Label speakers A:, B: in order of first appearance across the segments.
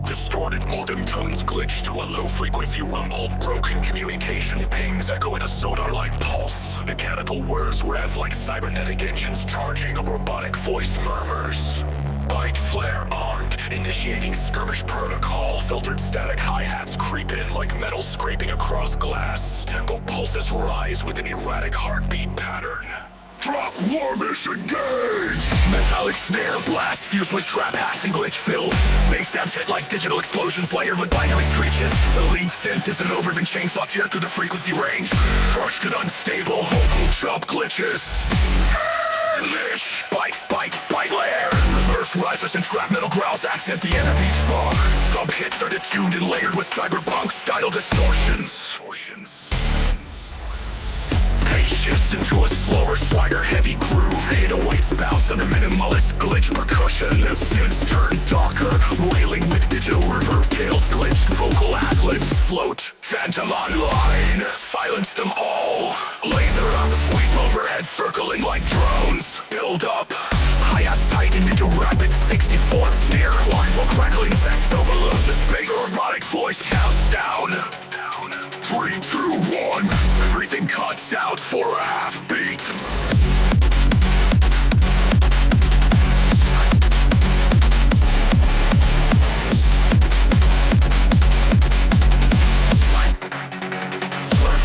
A: Distorted modem tones glitch to a low-frequency rumble. Broken communication pings echo in a sonar-like pulse. Mechanical whirs rev like cybernetic engines charging. A robotic voice murmurs. Bite flare armed, initiating skirmish protocol. Filtered static hi-hats creep in like metal scraping across glass. Tempo pulses rise with an erratic heartbeat pattern. Drop warmish, engage! Metallic snare blast fused with trap hats and glitch fill. Bass amps hit like digital explosions layered with binary screeches. The lead synth is an overdriven chainsaw tear through the frequency range. Crushed and unstable vocal chop glitches. Lish, bite flare. Reverse risers and trap metal growls accent the end of each bar. Sub hits are detuned and layered with cyberpunk style distortions. Pace shifts into a slower, swagger heavy groove. 808s bounce under minimalist glitch percussion. Synths turn darker, wailing with digital reverb gales. Glitched vocal ad-libs float. Phantom online, silence them all. Laser on the sweep overhead, circling like drones. Build up, hi-hats tighten into rapid 64th snare. While crackling effects overload the space. Robotic voice counts down. 3, 2, 1. Everything cuts out for a half beat.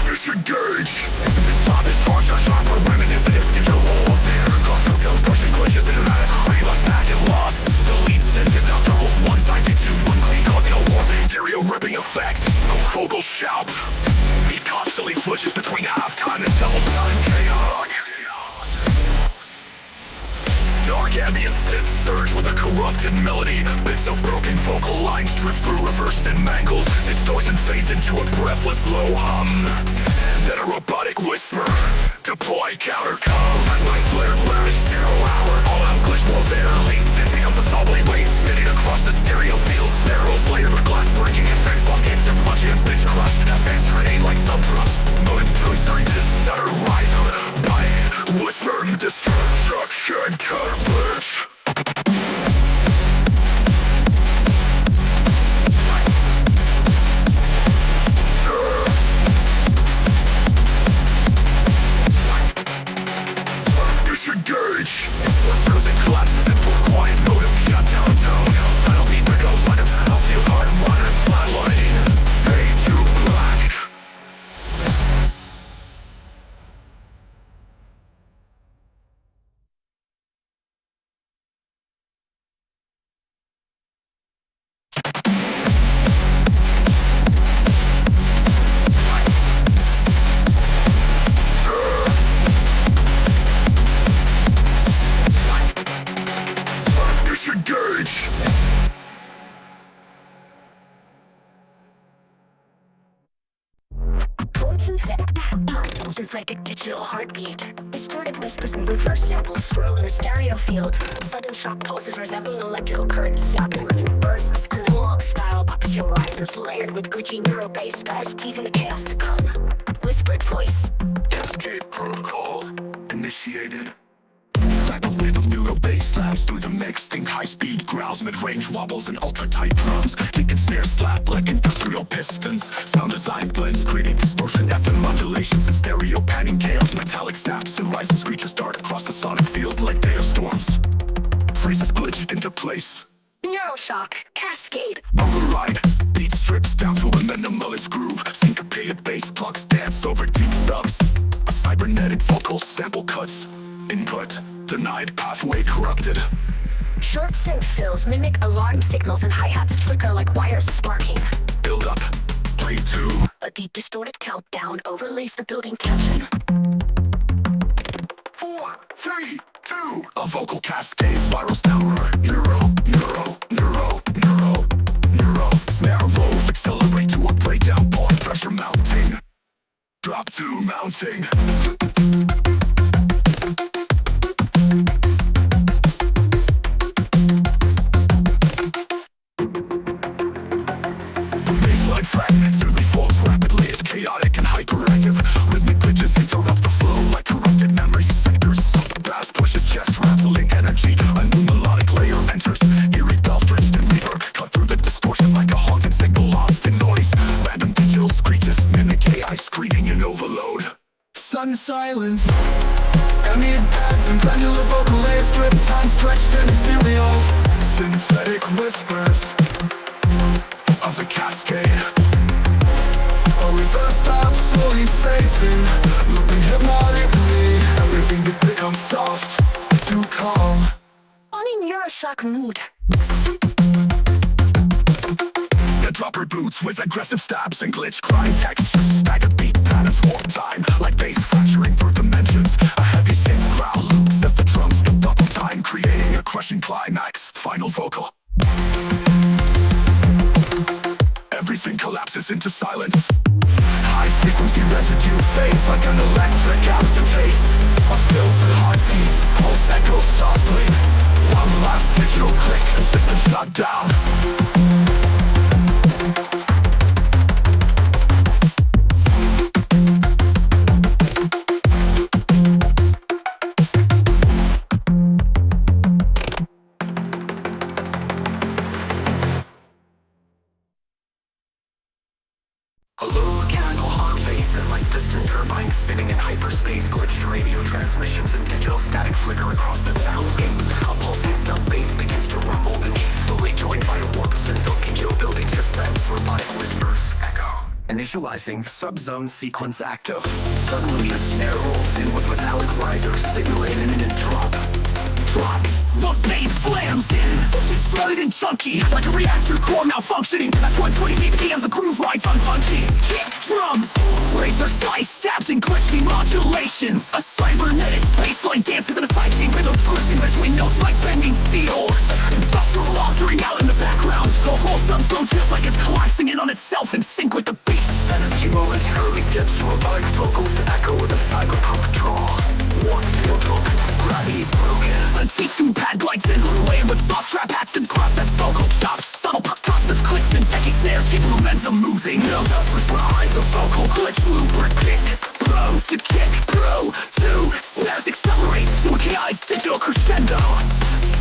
A: Disengage. The top is harsher, sharper, reminiscent of digital warfare. Custom build pushing glitches in a matter like back and lost. The lead synth is now double one-sided to one clean, causing a warping stereo ripping effect. No vocal shout. Beat constantly switches between halftime and double time chaos. Dark ambient synths surge with a corrupted melody. Bits of broken vocal lines drift through reversed and mangled. Distortion fades into a breathless low hum. Then a robotic whisper. Deploy counter code. Light flare lavish 0 hour. All out glitch warfare. Lead synth becomes a solidly wave spinning across the stereo field. Sparrows layered with glass breaking effects. While games are punching and bitch crushed. And advanced grenade like sub-drops. Modem to screeches stutter rise by whisper destruction coverage. Disengage. Music collapses into a quiet mode of shutdown tone. Final beat echoes like a battlefield hard water flatlining. Fade to black. Disengage.
B: Just like a digital heartbeat. Distorted whispers and reverse samples swirl in the stereo field. Sudden shock pulses resembling electrical currents snapping with bursts. Analog style population rises layered with glitchy neuro bass skies teasing the chaos to come. Whispered voice.
A: Cascade protocol initiated. Cycle wave of neuro bass slams through the mix. Think high-speed growls, mid-range wobbles, and ultra-tight drums. Kick and snare slap like industrial pistons. Sound design blends, creating distortion, FM modulations, and stereo panning chaos. Metallic saps and rising screeches dart across the sonic field like storms. Phrases glitched into place.
B: Neuroshock. Cascade.
A: Override. Beat strips down to a minimalist groove. Syncopated bass plucks dance over deep subs. A cybernetic vocal sample cuts. Input denied, pathway corrupted.
B: Short synth fills mimic alarm signals and hi-hats flicker like wires sparking.
A: Build up. 3, 2.
B: A deep distorted countdown overlays the building tension.
A: 4, 3, 2. A vocal cascade spirals downward. Neuro. Snare rolls accelerate to a breakdown point. Pressure mounting. Drop 2 mounting. Baseline fragments through falls rapidly. It's chaotic and hyperactive. Rhythmic glitches interrupt the flow like corrupted memory sectors. Bass pushes chest rattling energy. A new melodic layer enters. Eerie bell strings and reverb cut through the distortion.
C: silence. Ambient pads and granular vocal layers drift, time stretched and ethereal. Synthetic whispers of the cascade. A reverse stop slowly fades in, looping hypnotically. Everything becomes soft, too calm.
B: On in your shock mood.
C: Dropper boots with aggressive stabs and glitch crime textures. Staggered beat patterns warp time, like bass fracturing through dimensions. A heavy synth growl loops as the drums build double time, creating a crushing climax. Final vocal. Everything collapses into silence. High frequency residue fades like an electric aftertaste. A filtered heartbeat, pulse echoes softly. One last digital click and system shut down.
A: A low mechanical hawk fades in like distant turbines spinning in hyperspace. Glitched radio transmissions and digital static flicker across the soundscape. A pulsing sub-bass begins to rumble beneath, fully joined by warps and dokijo building suspense. Robotic whispers echo. Initializing subzone sequence active. Suddenly a snare rolls in with metallic risers, simulating an imminent drop. Drop. The bass slams in, distorted and chunky, like a reactor core malfunctioning. At 120 BPM, the groove rides on punchy. Kick drums, razor slice stabs and glitchy modulations. A cybernetic bassline dances in a sidechain rhythm, pushing between notes like bending steel. Industrial alarms ring out in the background. The whole subzone feels like it's collapsing in on itself in sync with the beat. Energy momentarily dips, robotic vocals echo with a cyberpunk draw. One field hook, gravity's broken. Antique pad glides in, laying with soft trap hats and processed vocal chops. Subtle percussive clicks and techie snares keep momentum moving. No does rise a vocal glitch lubricant. Pro to kick, pro to snares accelerate to a chaotic digital crescendo.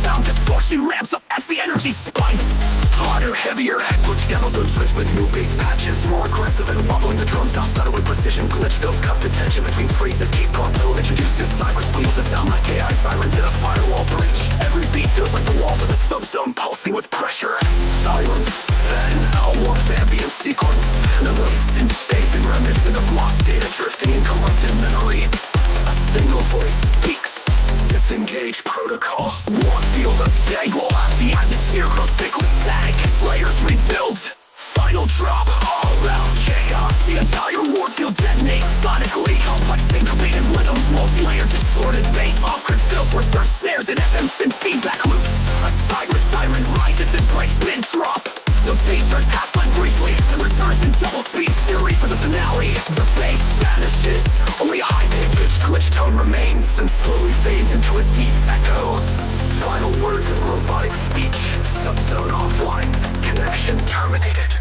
A: Sound distortion ramps up as the energy spikes. Harder, heavier, glitch demo boots with new bass patches. More aggressive and wobbling the drums down stutter with precision. Glitch fills cup tension between phrases. Keep control introduces cyber squeals that sound like AI sirens in a firewall breach. Every beat feels like the walls of the subzone pulsing with pressure. Silence, then a warped ambient sequence. The release in space and reminiscent of lost data drifting in collective memory. A single voice speaks. Disengage protocol. One field unstable. The atmosphere grows thickly static. Layers rebuild. Final drop. All around chaos. The entire ward field detonates sonically. Complex syncopated rhythms. Multi-layered distorted bass. Off-grid fills with their snares and FMs and feedback loops. A siren rises and breaks mid-drop. The beat turns half-line briefly and returns in double speed fury for the finale. The bass vanishes, only a high-pitched glitch tone remains and slowly fades into a deep echo. Final words in robotic speech, subzone offline, connection terminated.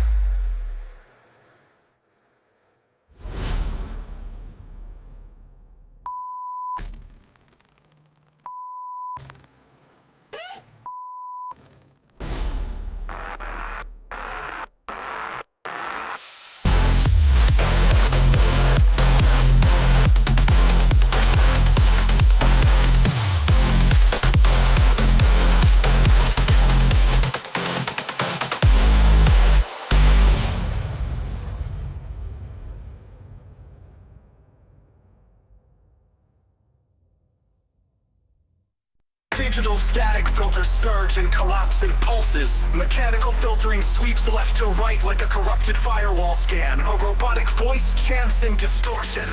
A: Digital static filters surge and collapse in pulses. Mechanical filtering sweeps left to right like a corrupted firewall scan. A robotic voice chants in distortion.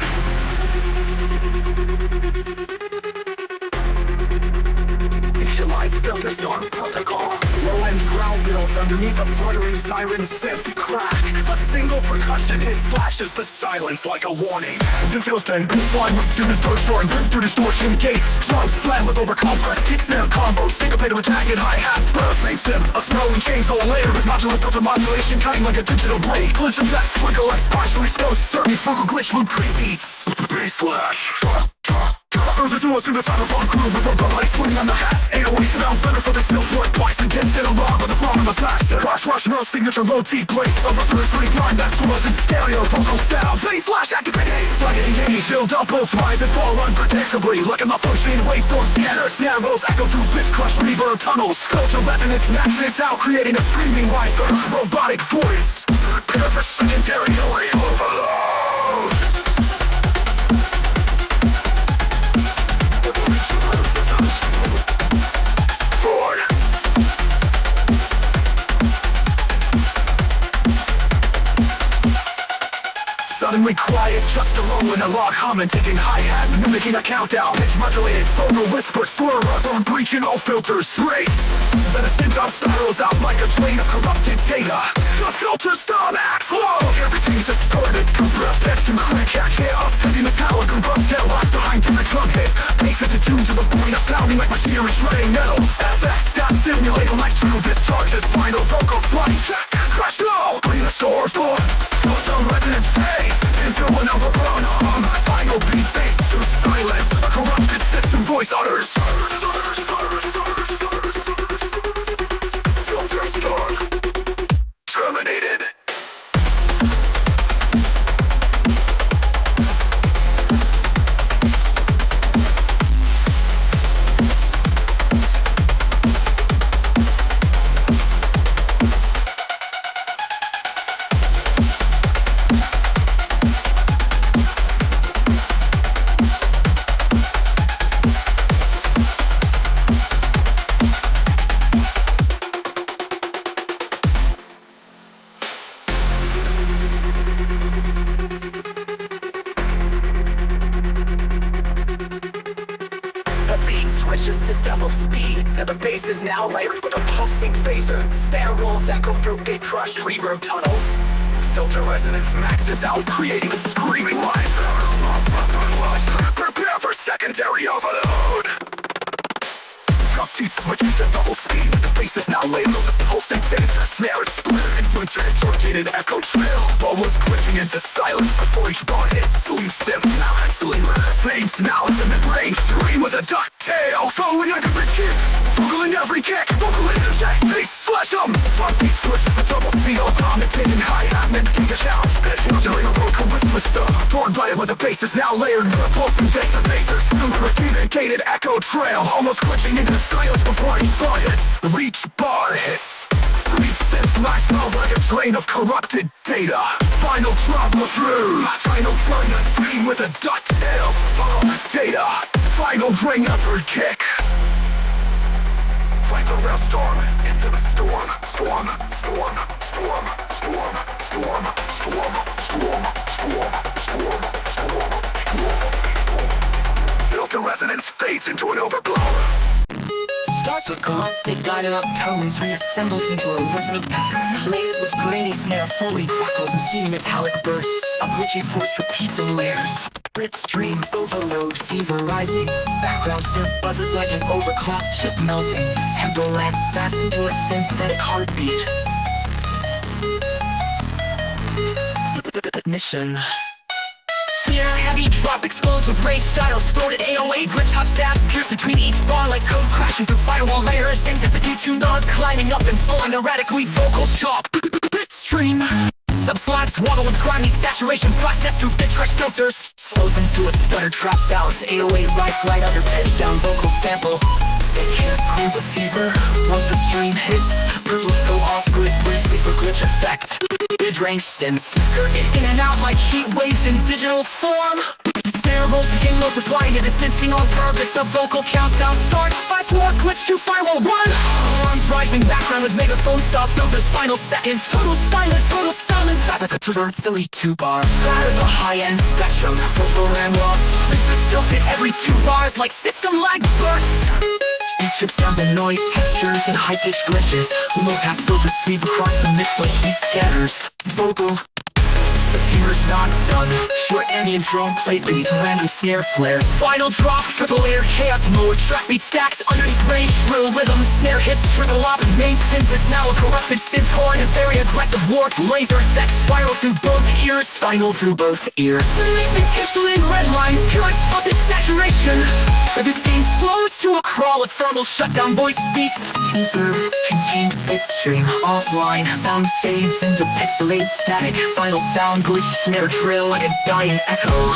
A: Initialize filter storm protocol. Low-end growl builds underneath a fluttering siren synth crack. A single percussion hit slashes the silence like a warning. The filter and slime to this store and through distortion gates. Drums slam with overcompressed kick snare combo. Syncopated with jagged hi-hat burst makes him a snarling chainsaw layer with modular filter modulation cutting like a digital blade. Glitch effects twinkle like sparks from exposed circuits. Vocal glitch loop pre-beats. Bass slash.
C: Further to us in the cyberpunk groove with robotic swing on the hats. 808 sound center for the tilt work twice against it along with the flow of the faster. Rush, no signature low T place. Over first three blind, that's was in stereo vocal style. Phase slash activating. Targeting gauge, build up, pulse rise and fall unpredictably. Like a functioning waveform scanner. Snare rolls echo through bit crush reverb tunnels. Filter resonance maxes out, creating a screaming wiser robotic voice. Prepare for secondary overload. Forward. Suddenly quiet, just a low and a log humming, taking hi-hat, mimicking a countdown. Pitch modulated, vocal whisper, slur, or breaching all filters, race. Then a synth-off spirals out like a train of corrupted data. The filters stop at flow. Everything's distorted, compressed, best and quick, chaos. Heavy metallic, corrupt, deadlocks behind the drum hit. Bass is attuned to the point of sounding like machinery shredding metal. FX stop, simulate electrical discharges, final vocal flight. Crash low, clean the store. Filter resonance fades into an overblown hum. Final beat fades to silence. A corrupted system voice utters. Filter storm terminated. Switches to double speed, and the bass is now layered with a pulsing phaser. Snare rolls echo through big crushed reverb tunnels. Filter resonance maxes out, creating a screaming wiser. Prepare for secondary overload. Drop teeth switches to double speed, the bass is now layered with a pulsing phaser. Snare is split into a distorted echo trail, almost glitching into silence before each bar hits. Sleep sim now, sleep flames now. It's a mid-range dream with a duck tail, following every kick, vocal in every kick, vocal interject, bass slash Drop teeth switches to double speed, commentating hi-hat, mimicking the challenge. During a vocal whisper, torn by it with the bass is now layered with a pulsing bass of lasers. Through the communicated echo trail, almost glitching into silence before each bar hits. Each bar hits. Resets my sound like a train of corrupted data. Final trauma through. Final turn and free with a ducktail. Follow data. Final ring upward kick. Fight the rail storm into the storm. Storm, storm, storm, storm, storm, storm, storm, storm, storm, storm, storm. Filter resonance fades into an overblown.
D: Starts with constant guided up tones reassembled into a rhythmic pattern, layered with grainy snare, fully crackles and steamy metallic bursts. A glitchy force repeats in layers. Bitstream overload, fever rising. Background synth buzzes like an overclocked chip melting. Tempo lands fast into a synthetic heartbeat. Ignition. Snare heavy drop explodes with race style stored at 808. Grit top stabs pierce between each bar like code crashing through firewall layers. Intensity tuned on, climbing up and falling erratically. Vocal chop, bitstream. Subslabs waddle with grimy saturation processed through bit crush filters. Flows into a stutter trap bounce. 808 rise glide under pitch down vocal sample. They can't cool the fever once the stream hits. Purples go off grid briefly for glitch effect. Mid-range synths in and out like heat waves in digital form. Snare rolls begin multiplying into sensing on purpose. A vocal countdown starts. 5-4 glitch to firewall 1. Arms rising, background with megaphone stop filters. Final seconds, total silence. Sounds like a tutor Philly 2-bar. Flatters the high-end spectrum. Vocal RAM lock. This is still fit every 2 bars like system lag bursts. These strips down the noise, textures, and high-pitch glitches. Low-pass filters sweep across the mix like heat scatters. Vocal. It's the fear flavor's not done. Short ambient drum plays beneath random snare flares. Final drop, triple layer chaos mode. Track beat stacks underneath range, drill rhythm. Snare hits triple off. Main synth is now a corrupted synth horn. And very aggressive warped laser effects spiral through both ears. Final through both ears. Releasing in red lines, pure explosive saturation. Everything slows to a crawl. A thermal shutdown voice speaks. Fever, contained bit stream. Offline, sound fades into pixelated static. Final sound glitch, snare drill like a dying echo.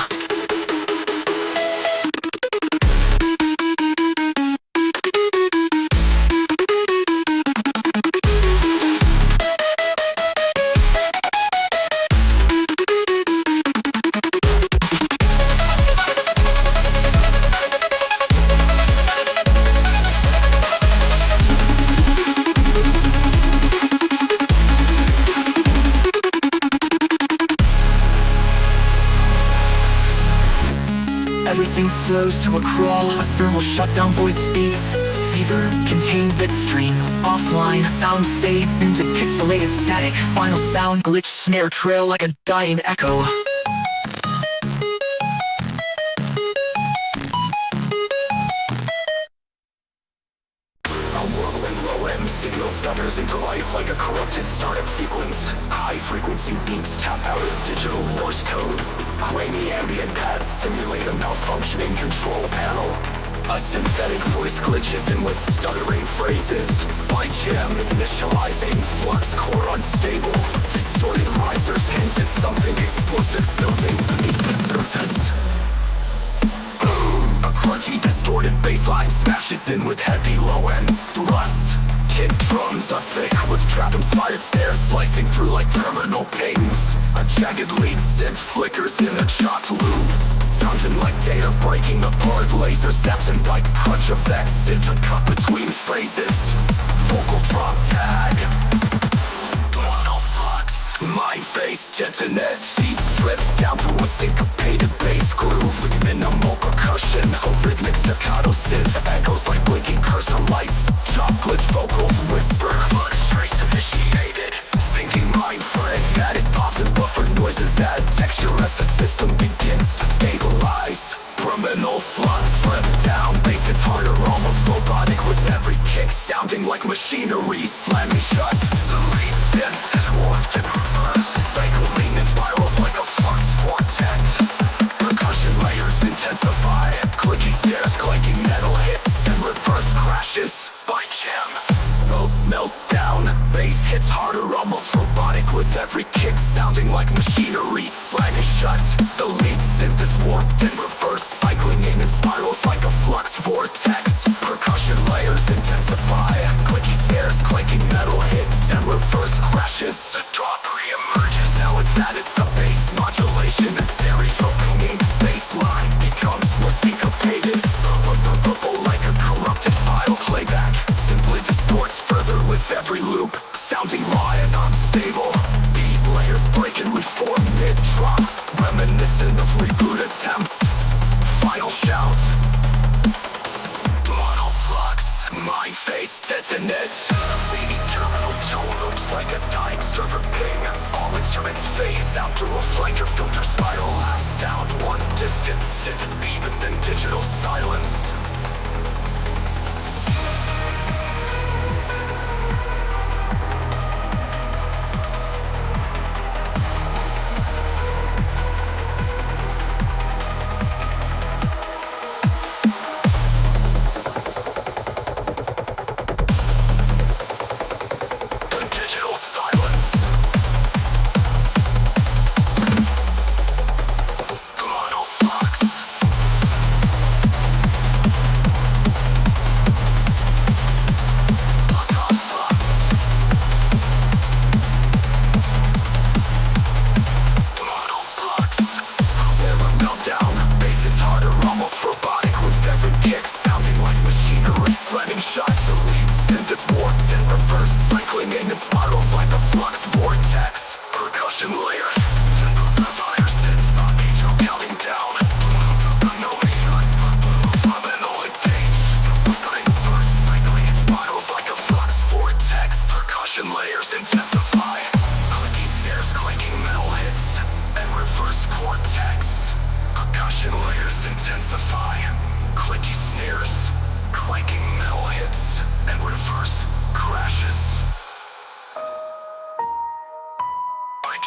D: Everything slows to a crawl, a thermal shutdown voice speaks. Fever, contained bit stream. Offline, sound fades into pixelated static. Final sound glitch, snare trail like a dying echo.
A: A whirling low-end signal stutters into life like a corrupted startup sequence. High-frequency beats tap out of digital Morse code. Grainy ambient pads simulate a malfunctioning control panel. A synthetic voice glitches in with stuttering phrases. By jam, initializing, flux core unstable. Distorted risers hint at something explosive building beneath the surface. A crunchy, distorted bassline smashes in with heavy low-end rust. Kick drums are thick with trap-inspired snares slicing through like terminal pings. A jagged lead synth flickers in a chopped loop, sounding like data breaking apart. Laser zaps and bite crunch effects intercut between phrases. Vocal drop tag. Mind face detonate. Beat strips down to a syncopated bass groove with minimal percussion. A rhythmic staccato synth echoes like blinking cursor lights. Chop glitch vocals whisper. Clutch trace initiated. Sinking mind frame. Added pops and buffer noises add texture as the system begins to stabilize. Criminal flux flip down. Bass hits harder, almost robotic with every kick sounding like machinery slamming shut. The lead synth is warped and reversed, cycling in spirals like a flux vortex. Percussion layers intensify, clicky snares clanking metal hits and reverse crashes. By jam, meltdown. Bass hits harder, almost robotic with every kick sounding like machinery slamming shut. The lead synth is warped and reverse, cycling in spirals like a flux vortex. Percussion layers intensify, clicky snares clanking metal hits and reverse crashes. The drop re-emerges, now with that it's a bass modulation and stereo pinging. Bassline becomes more syncopated, like a corrupted file playback. Simply distorts further with every loop, sounding raw and unstable. Beat layers break and reform mid-drop, reminiscent of reboot attempts. Final shout. Monoflux, mind face detonate. Leading terminal tone loops like a dying server ping. All instruments phase out through a flanker filter spiral. Last sound, one distant synth beep and then digital silence. Layers intensify, clicky snares clanking metal hits, and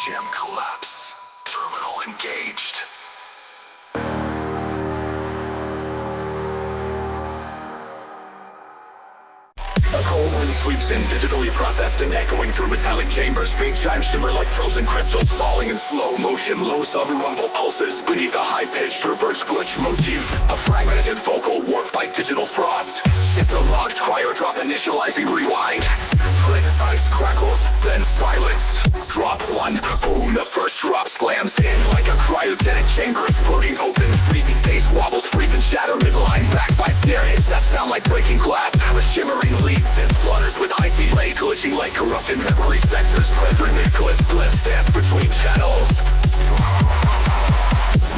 A: Jam collapse. Terminal engaged. A cold wind sweeps in, digitally processed and echoing through metallic chambers. Faint chimes shimmer like frozen crystals, falling in slow motion. Low sub-rumble pulses beneath a high-pitched reverse glitch motif. A fragmented vocal warped by digital frost. It's a logged choir drop initializing rewind. Click, ice crackles, then silence. Drop one, boom, the first drop slams in like a cryogenic chamber exploding open. Freezing bass wobbles, freezing shatter midline. Backed by snare hits that sound like breaking glass. A shimmering lead synth flutters with icy lay, glitching like corrupted memory sectors. Preferred clips, bliss dance between channels.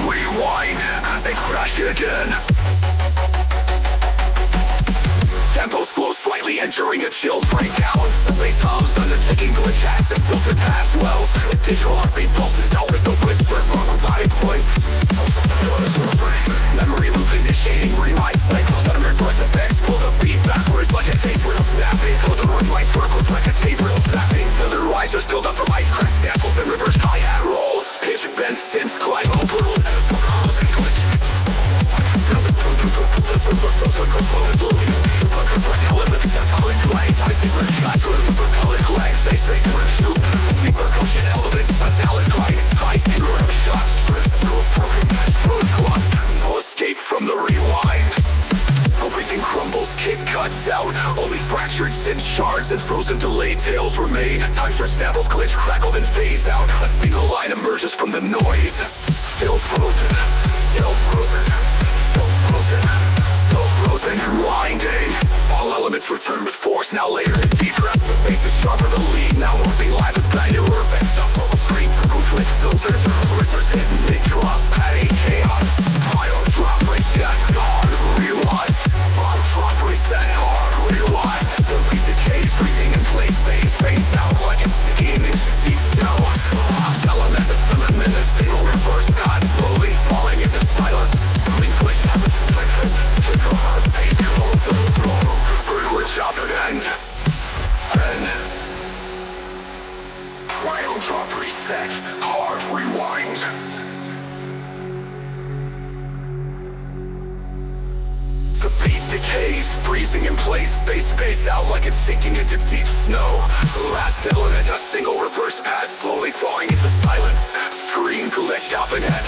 A: Rewind, they crash again. Tempo slows slightly, entering a chill breakdown. The bass hums, undertaking glitch hacks and filtered pass wells. Digital heartbeat pulses, hours of whisper from robotic voice. Memory loop initiating rewind cycles. Sudden voice effects pull the beat backwards like a tape reel snapping. Pull the run light circles like a tape reel snapping. Filler risers build up from ice crash samples and reverse hi-hat rolls. Pitch bends, synths climb over and glitch. No escape from the rewind. Everything crumbles, kick cuts out. Only fractured synth shards and frozen delayed tails remain. Time for samples glitch, crackled and phase out. A single line emerges from the noise. Still frozen, still frozen, still frozen, still frozen. Rewinding. All elements return with force, now layered in deeper. The bass is sharper, the lead now moving live with granular effects. Stop bubble screen, glitch filters, whistles hit mid-drop, adding chaos. Auto drop, reset, hard rewind. Auto drop, reset, hard rewind. The beat decays, freezing in place, phase out like it's sinking into deep snow. Lost elements of filament, a single reverse cut, slowly falling into silence. Moving glitch, to go hard, pain, cold, the floor. Glitch up and end. Final drop reset, hard rewind. The beat decays, freezing in place. Bass fades out like it's sinking into deep snow. The last element, a single reverse pad, slowly falling into silence. Screen glitch up and end.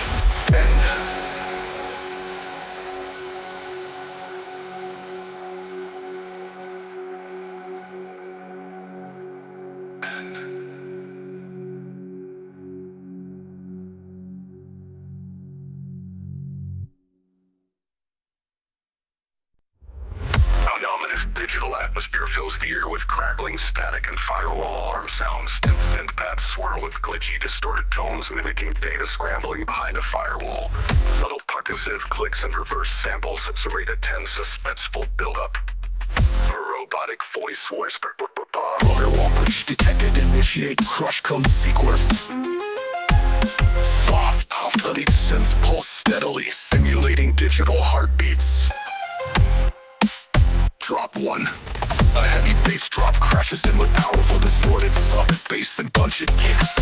A: An ominous digital atmosphere fills the air with crackling static and firewall alarm sounds. Synth pads swirl with glitchy, distorted tones mimicking data scrambling behind a firewall. Subtle percussive clicks and reverse samples serrate a tense, suspenseful buildup. A robotic voice whisper. Firewall breach detected. Initiate crush code sequence. Soft, half-bloodied synths pulse steadily, simulating digital heartbeats. Drop one. A heavy bass drop crashes in with powerful distorted sub-bass and bunched kicks.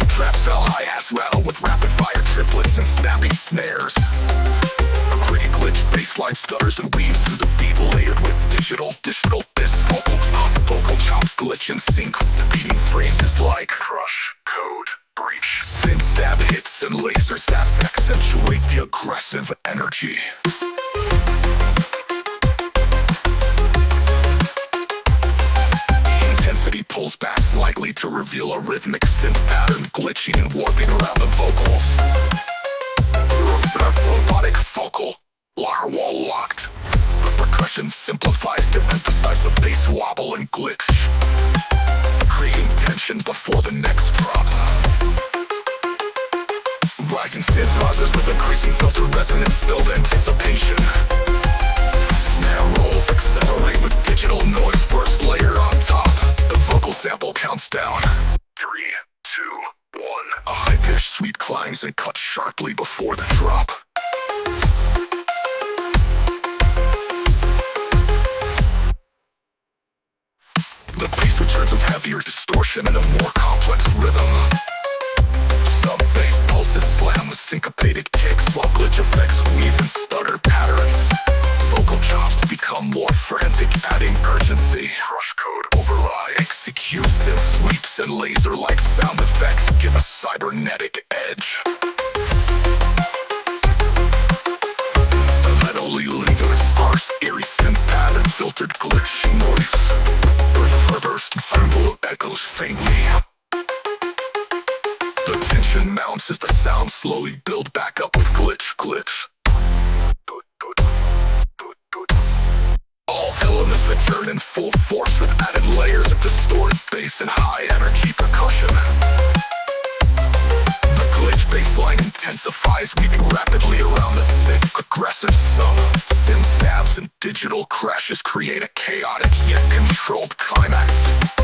A: Trap cell hi-hats rattle with rapid-fire triplets and snapping snares. A gritty glitch bassline stutters and weaves through the beat layered with digital bass vocal chops glitch and sync. The beating phrases like crush, code, breach. Synth stab hits and laser zaps accentuate the aggressive energy. Intensity pulls back slightly to reveal a rhythmic synth pattern glitching and warping around the vocals. Robotic vocal, lyre wall locked. The percussion simplifies to emphasize the bass wobble and glitch, creating tension before the next drop. Rising synth rises with increasing filter resonance, build anticipation. Snare rolls accelerate with digital noise burst layered on top. The vocal sample counts down. 3, 2, 1. A high-pitched sweep climbs and cuts sharply before the drop. The bass returns with heavier distortion and a more complex rhythm. give a cybernetic edge. That only leaving a sparse, eerie synth pad and filtered glitch noise. Reversed thermal echoes faintly. The tension mounts as the sound slowly build back up with glitch. All elements return in full force with added layers of distorted bass and high energy percussion. The glitch bassline intensifies, weaving rapidly around the thick, aggressive sub. Synth stabs and digital crashes create a chaotic yet controlled climax.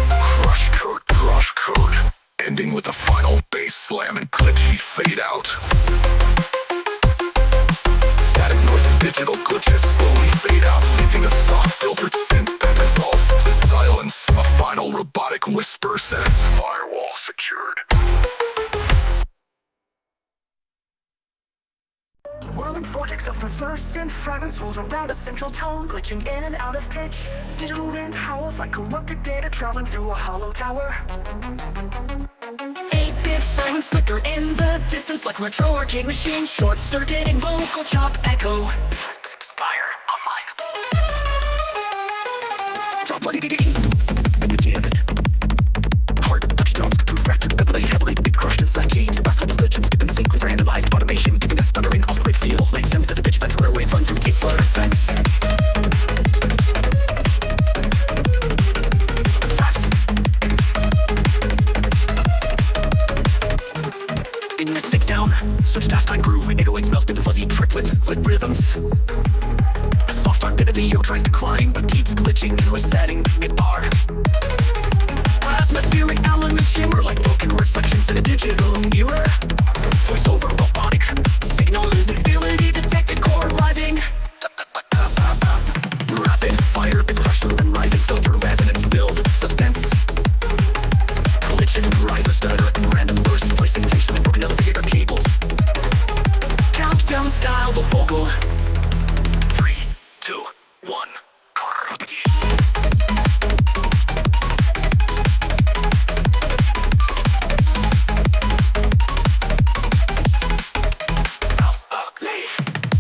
A: Crush code, ending with a final bass slam and glitchy fade out. Static noise and digital glitches slowly fade out, leaving a soft filtered synth that dissolves to silence. A final robotic whisper says, "Firewall secured."
B: The whirling vortex of reverse synth fragments rolls around a central tone, glitching in and out of pitch. Digital wind howls like corrupted data traveling through a hollow tower.
D: 8-bit fragments flicker in the distance like retro arcade machines, short-circuiting vocal chop echo. Spire online. Drop like a hard touchstones through fractured memory, heavily big crushed inside change. Last night was glitch and skip in sync with randomized automation, giving a stuttering off-grid feel. Late synth as a pitch bends where wave run through deep blur effects. In the sick down, switched halftime groove, 808s melt into fuzzy triplet lit rhythms. A soft dark bit of video tries to climb, but keeps glitching to a setting mid-bar. Atmospheric elements shimmer like broken reflections in a digital mirror. Voiceover robotic, signal visibility detected, core rising. Rapid fire, big pressure and rising filter resonance build suspense. Glitch and riser stutter and random bursts, slicing tension and broken elevator cables. Countdown style, the vocal. 3, 2, 1.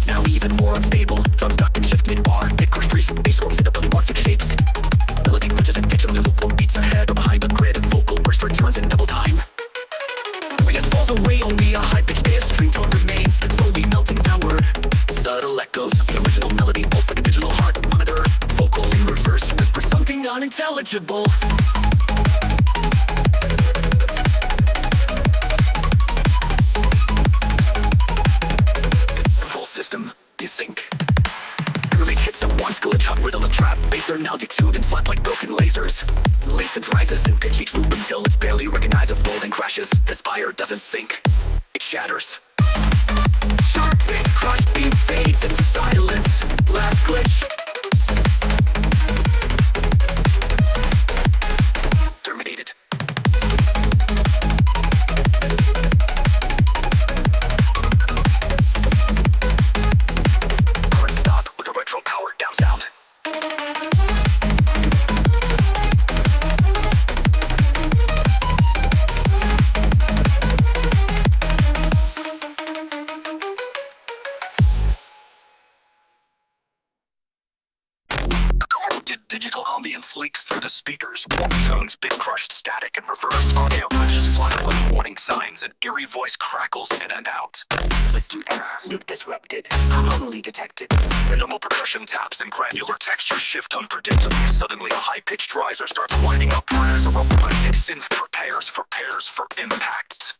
D: Now even more unstable, drum stuck and shift mid-bar. Big crush trees, bass forms into polymorphic shapes. Melody glitches and digitally loop 4 beats ahead or behind the grid, and vocal burst returns in double time. Radius falls away, only a high-pitched bass string tone remains, slowly melting downward. Subtle echoes, the original melody pulse like a digital heart monitor. Vocal in reverse, whisper something unintelligible. Full system desync. Early hits at once, glitch hot rhythm of trap bass are now detuned and slapped like broken lasers. Lace rises in pitch each loop until it's barely recognizable, then crashes. The spire doesn't sync, it shatters. Sharp big crush beam fades into silence. Last glitch. Terminated. Current stop with a retro powered down sound. Digital ambience leaks through the speakers. Warp tones, bit crushed static and reversed audio flashes flutter like warning signs, and eerie voice crackles in and out.
B: System error, loop disrupted, anomaly detected.
A: Minimal percussion taps and granular textures shift unpredictably. Suddenly a high-pitched riser starts winding up as a robotic synth prepares for impact.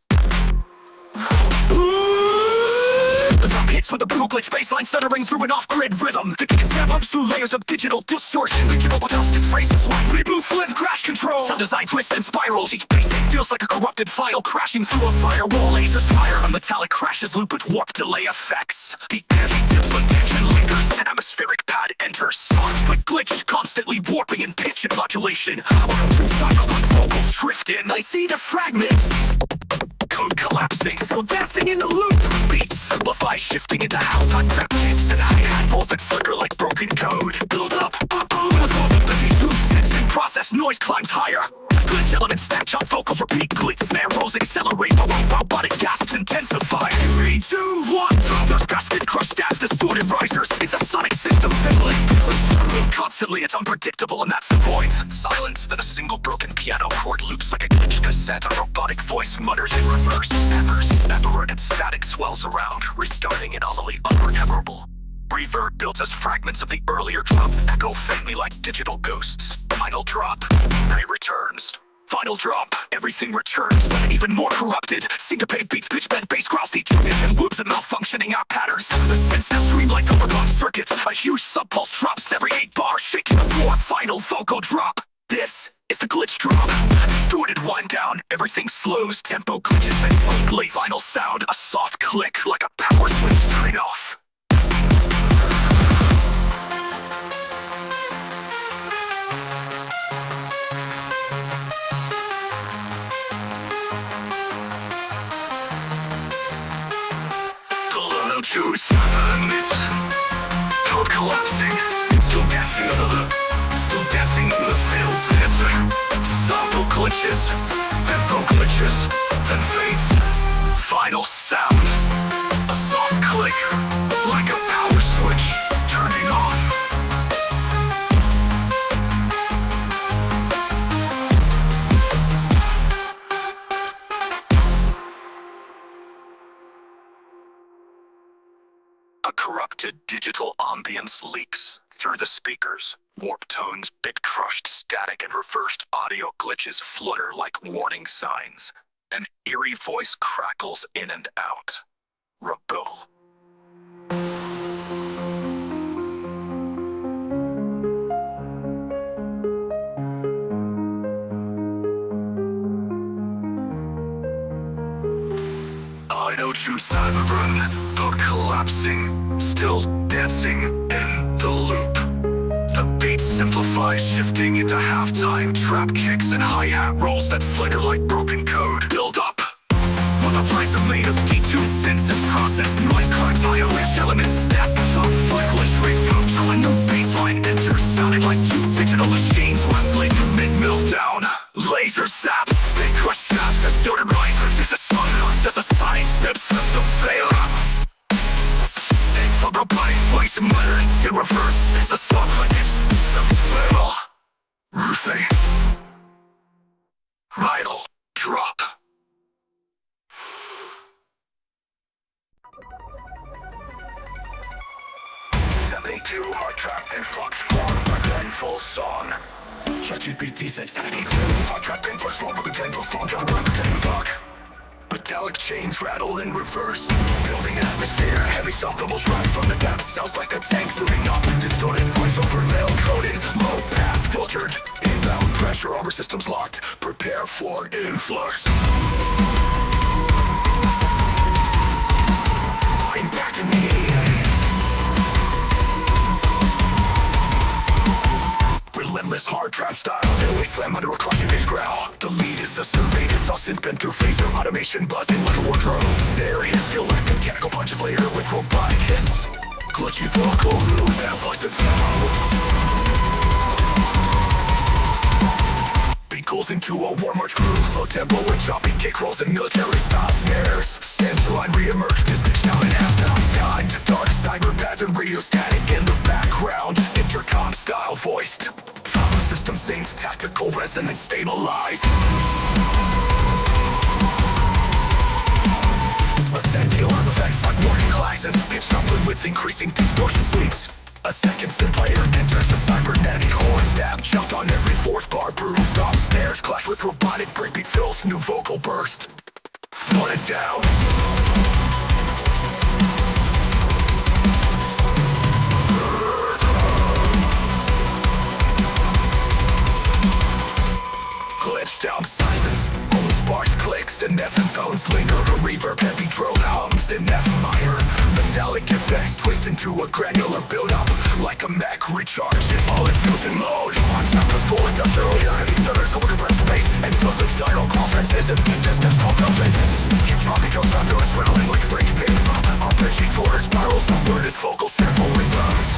A: The drum hits with a blue glitch bassline stuttering through an off-grid rhythm. The kick snap ups through layers of digital distortion. Regional dubstep phrases like reboot, flip, crash control. Sound design twists and spirals. Each bass hit feels like a corrupted file crashing through a firewall. Lasers fire and metallic crashes loop with warp delay effects. The energy dips but tension lingers. An atmospheric pad enters. Soft but glitched, constantly warping in pitch and modulation. Our open cyberpunk vocals drift in. I see the fragments. Code collapsing, still dancing in the loop. Beats simplify, shifting into halftime trap kicks and hi-hat balls that flicker like broken code. Build up, the detune sensing process, noise climbs higher. Glitch elements snatch on vocals, repeat glitch, snare rolls accelerate. constantly, it's unpredictable, and that's the point. Silence, then a single broken piano chord loops like a glitch cassette. A robotic voice mutters in reverse. Ever static swells around, restarting anomaly unrecoverable. Reverb builds as fragments of the earlier drop, echo faintly like digital ghosts. Final drop, night returns. Final drop, everything returns, but even more corrupted. Syncopated beats, pitch bend, bass growls, detuned, and loops and malfunctioning out patterns. The synths now scream like overclocked circuits. A huge subpulse drops every 8 bars, shaking the floor. Final vocal drop. This is the glitch drop. Distorted wind down, everything slows, tempo glitches and faintly. Final sound, a soft click like a power switch turning off. Choose 7 minutes. Code collapsing. Still dancing in the loop. Still dancing in the field. Dancing. Sample glitches. Tempo glitches. Then fades. Final sound. A soft click. Like a power switch. Turning off. A corrupted digital ambience leaks through the speakers. Warped tones, bit-crushed static, and reversed audio glitches flutter like warning signs. An eerie voice crackles in and out. Rebel. I know true cyberburn, but collapsing, still dancing in the loop. The beat simplifies, shifting into halftime, trap kicks and hi-hat rolls that flicker like broken code. Build up, with a price of made of detuned synths and processed noise cracks, high-rich elements snap, some glitch reverb, telling the baseline enters, sounding like 2 digital machines wrestling mid-meltdown. Laser zap, they crush snaps, distorted risers, there's a sun, there's a sign, steps of the veil. And from robotic voice muttering in reverse, it's a song like it's some veil. Roofing. Vital drop. Two hard trap influx form again full song. ChatGPT said 72 hard trap influx form again full song. John Rocket fuck. Metallic chains rattle in reverse, building an atmosphere. Heavy soft double strike from the depths, sounds like a tank moving up. Distorted voiceover, mail coded, low pass filtered. Inbound pressure, armor systems locked. Prepare for influx. Mind back to me. Relentless hard trap style, airway slam under a crushing bass growl. The lead is a surveyed, it's all synth bent through phaser. Automation buzzing like a wardrobe. Snare hits feel like mechanical punches later with robotic hiss. Glitchy vocal loop, that voice and flow. Beat goes into a war march groove. Slow tempo with choppy kick rolls and military style snares. Synth line re-emerged, this pitch down in half-time. Dark cyber pads and radio static in the background. Intercom style voiced. Trauma system syncs, tactical resonance stabilized. Ascending alarm effects like warning classes. Pitch numbered with increasing distortion sweeps. A second synth layer enters a cybernetic horn stab. Jumped on every 4th bar, brutal stop snares. Clash with robotic breakbeat fills, new vocal burst. Flooded down. Glitch down silence, only sparks, clicks, and F tones linger. A reverb, heavy drone hums in F minor. Metallic effects twist into a granular build-up, like a mech recharge if all in fusion mode. On chapters full industrial, heavy stutters over compressed space, and dozens style conferences and distance talk faces. Keep dropping your thunder and swirling like a breaking paper. Our pitchy towards spirals, upward as vocal sample rebounds.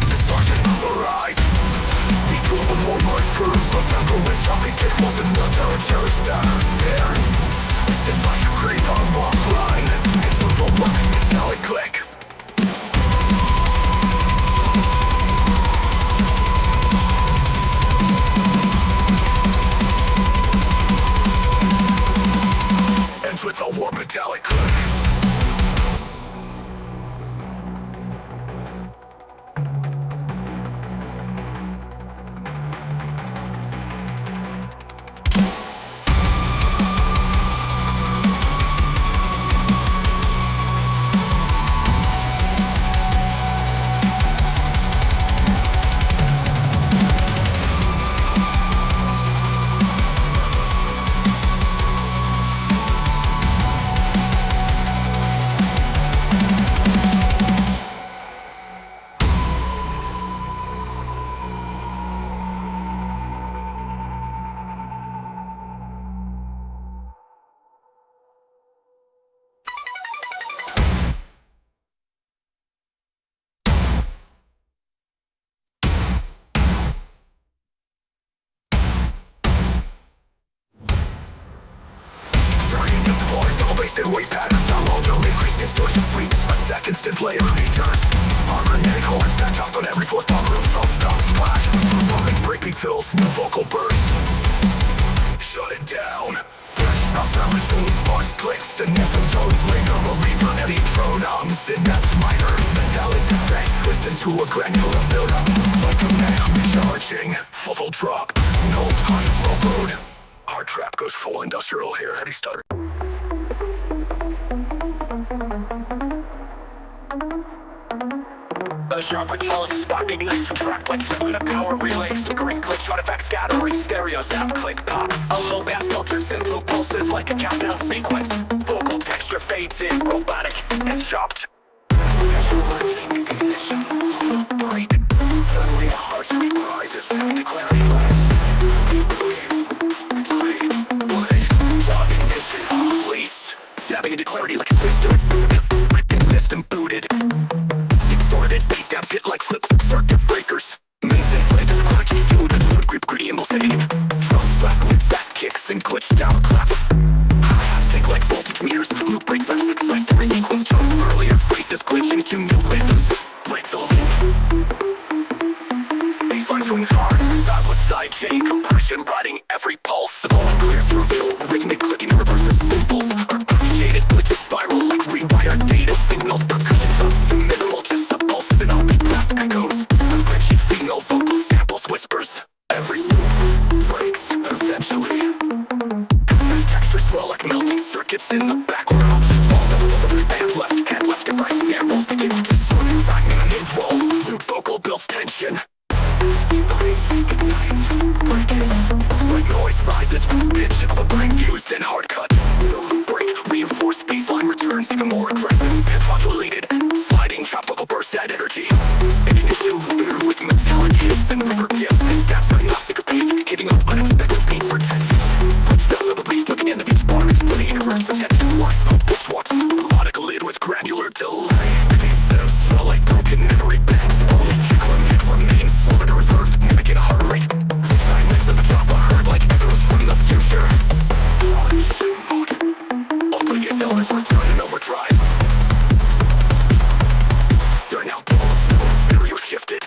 A: Distortion of the rise. The war march grooves, the tempo with choppy kick rolls and military cherry status snares. Synth flash creep on offline. It's with the working metallic click.
C: and weight patterns. Sound mojo, increased distortion sweeps. A second synth layer meters. Harmonic horns stacked up on every foot. Pump room, self stop, splash. Rubbing, breaking fills, new vocal burst. Shut it down. Now sound zooms, bars, clicks, and anthem tones linger. A reverb, heavy pronouns in S minor. Metallic effects twist into a granular buildup. Like a man charging, full drop. No harsh flow mode. Hard trap goes full industrial here, heavy stutter.
D: A sharp metallic spot ignites to track like in a power relay. Flickering click, shot effect scattering. Stereo sound click pop. A low bass filter synth loop pulses like a countdown sequence. Vocal texture fades in, robotic and chopped. Break. Suddenly a harsh beat rises. The clarity lasts. Release. Stabbing into clarity like a system. Ripping system booted. Distorted bass stabs hit like flip circuit breakers. Mains inflated as a cracky dude. Load grip gritty and sitting. Drum slack with fat kicks and glitch down claps. Sync like voltage meters. Loop break that's success. Every sequence jumps earlier. Faces glitching to new rhythms. Break the loop. Baseline swings hard. Styleless side chain compression riding every pulse. The ball clears through fill. Rhythmic clicking reverses symbols. Arpeggiated glitches spiral like rewired data signals. Percussion jumps to minimal. Just a pulses and upbeat rap echoes. Punchy female vocal samples whispers. Every loop breaks eventually. There's texture swell like melting circuits in the background. Falls over hand left and right. Samples begin to distort. Fragment and roll. Loop vocal builds tension. Like noise rises, pitch of a brain fused and hard cut. Break, reinforced baseline returns even more aggressive. Pitch modulated, sliding chop vocal bursts add energy. Ignition looper with metallic hits and river gifts. Stabs agnostic beat, hitting up unexpected beat for tension. Bells of the beat, looking in the beat's bar, splitting in reverse attention. Walks, pitch walks, melodic lid with granular delay. Beats smell like broken memory banks. Only kick remains slower to reverse, mimicking a heart rate. Silence of the drop I heard like echoes from the future. Oblivious elements return in overdrive. Staring out walls, stereo shifted.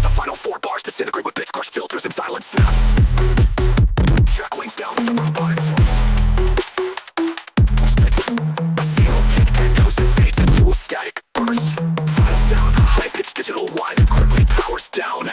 D: The final 4 bars disintegrate with pitch crush filters and silent snaps. Track wings down with the robotics. A single kick echoes and fades into a static burst. Final sound, high-pitched digital whine and quickly powers down.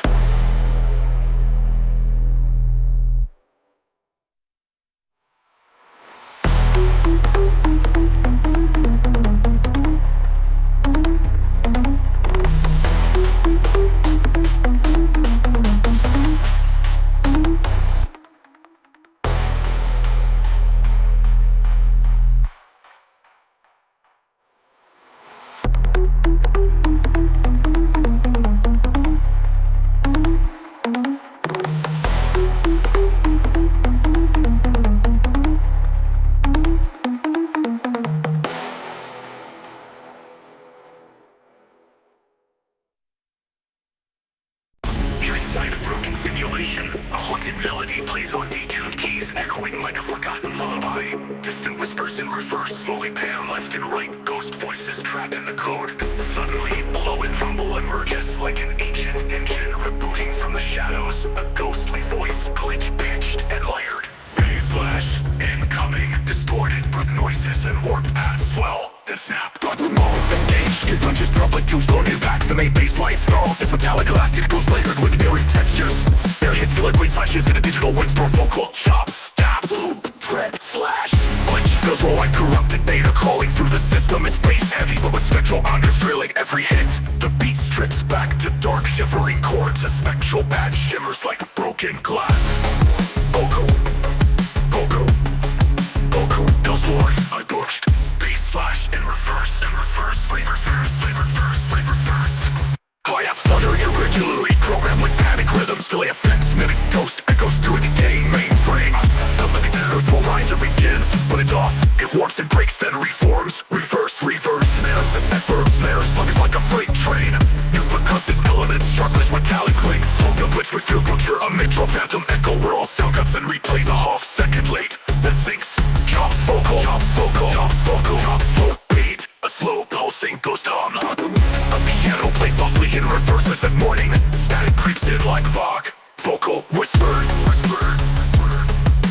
D: Inside a broken simulation, a haunted melody plays on detuned keys, echoing like a forgotten lullaby. Distant whispers in reverse slowly pan left and right, ghost voices trapped in the code. Suddenly, a low and rumble emerges like an ancient engine rebooting from the shadows. A ghostly voice, glitch-pitched and layered. Slash, incoming, distorted, noises and warped paths swell. Then snap, but remote, engaged. It punches drop like tubes going impacts. The main baseline snarls. It's metallic elastic goes layered with eerie textures. Air hits feel like blade flashes in a digital windstorm. Vocal chops, stabs, tread, slash. Glitch feels more like corrupted data crawling through the system. It's bass heavy but with spectral unders trailing every hit. The beat strips back to dark shivering chords. A spectral pad shimmers like broken glass. Vocal goes forth, I pushed. Bass flash in reverse, flavor verse. I have thunder irregularly programmed with panic rhythms. Delay effects mimic ghost echoes through the game mainframe. The limited earth will rise and begins, but it's off. It warps and breaks then reforms. Reverse, snares and adverbs, snares slugging like a freight train.
A: like fog. Vocal whisper,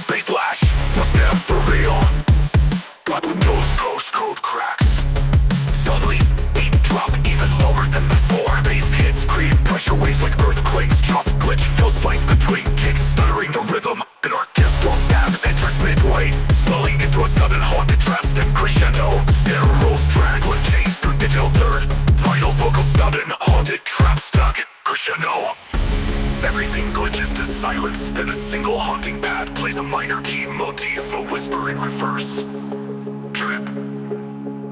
A: bass lash was never real. But with those ghost code cracks, suddenly beat drop even lower than before. Bass hits creep, pressure waves like earthquakes. Drop glitch fills slice between kicks, stuttering the rhythm. An orchestral stab enters midway, swelling into a sudden haunted drastic crescendo. Snare rolls drag like chains through digital dirt. Vital vocal sudden haunted trap stuck crescendo. Everything glitches to silence, then a single haunting pad plays a minor key motif, a whisper in reverse. Drip,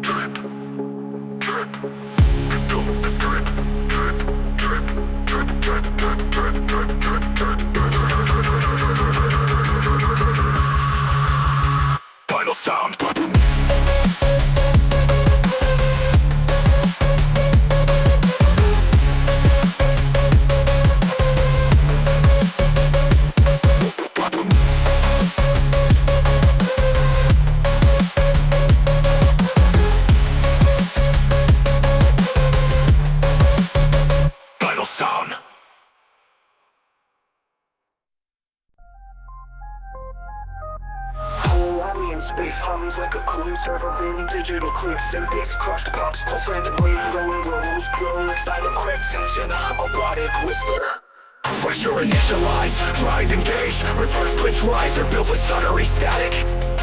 A: drip, drip, drip, drip, drip, drip, drip, drip, drip, drip, drip, drip, drip. Final sound. Space hums like a cooling server, raining digital clips and bass crushed pops, pulse randomly, growing rolls, grow like silent quick tension, a robotic whisper. Pressure initialized, drive engaged, reverse glitch riser built with stuttery static.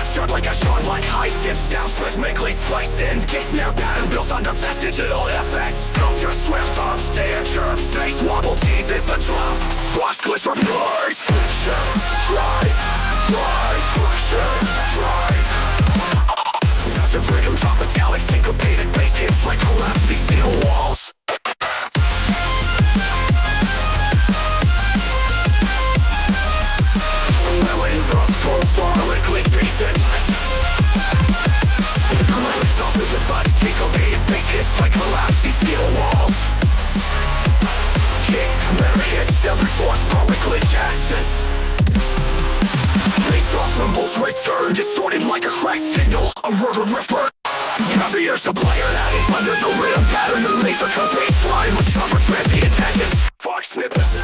A: Start like a short like high zip, sound split, make slice in. Case snare pattern built under fast digital FX. Filter swift up, stay and chirp, space wobble teases the drop. Watch glitch reverse, pressure, drive, pressure, drive. Massive rhythm drop, metallic syncopated bass hits like collapse these steel walls. Like collapse these steel walls. Kick, memory hits every fourth part with glitch access. Bass rumbles return, distorted like a cracked signal, a rotor ripper. Heavier supplier added under the rhythm pattern, the laser cut baseline with sharper transient edges. Fox snippets.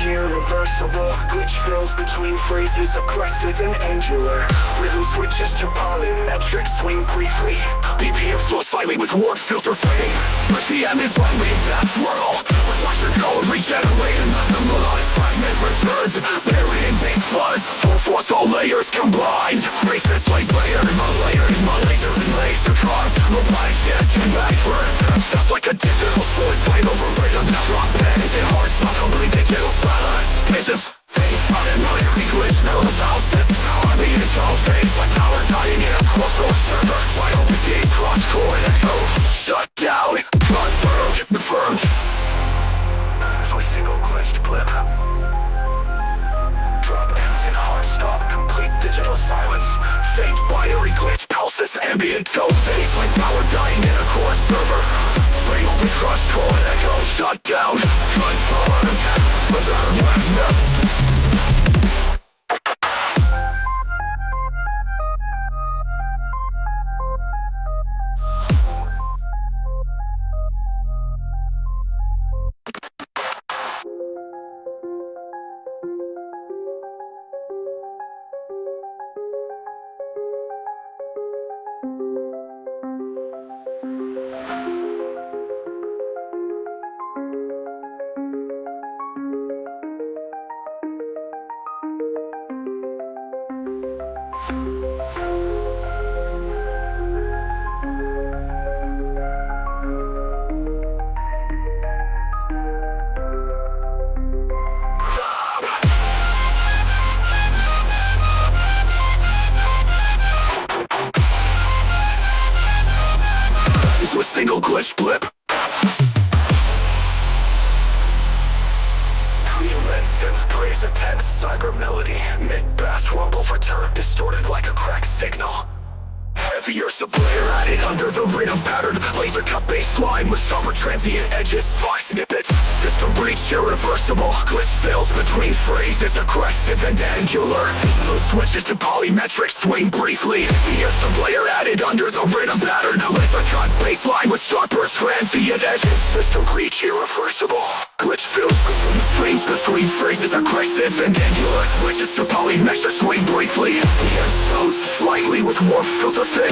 A: Irreversible, glitch fills between phrases, aggressive and angular. Rhythm switches to polymetric, swing briefly. BPM slow slightly with warp filter fading. RPM is lightly, that's swirl. With watcher code regenerating, the melodic fragment returns. Burying big fuzz, full force all layers combined. Phrases slice layer in my laser and laser cards. Robotic jet and backwards. Sounds like a digital sword fight over rhythm. Drop bands and hard stock, only digital patience, faith, running, running, glitch, melons, houses. Power beat is all phase, like power dying in a crossroad server. Wide open gates, crunch, core, and echo. Shut down, confirmed. There's a single glitched blip. Drop ends in hard stop, complete digital silence. Faint binary glitch, pulses, ambient tone phase, like power dying in a core server. Rain open, crushed, core, and echo. Shut down, confirmed. To a single glitch blip. Pre-led synth plays a tense cyber melody. Mid-bass rumbles return, distorted like a cracked signal. Heavier sublayer added under the rhythm pattern. Laser cut bass line with sharper transient edges. Fox snippets, system breach irreversible. Glitch fails between phrases, aggressive and angular. Low switches to polymetric, swing briefly. Here's sublayer added under the rhythm pattern. Laser cut bass line with with sharper transient edges. System reach irreversible. Glitch fills between the frames between phrases aggressive and ambulous. Switches to polymesh or swing briefly. The end slows slightly with warp filter fade.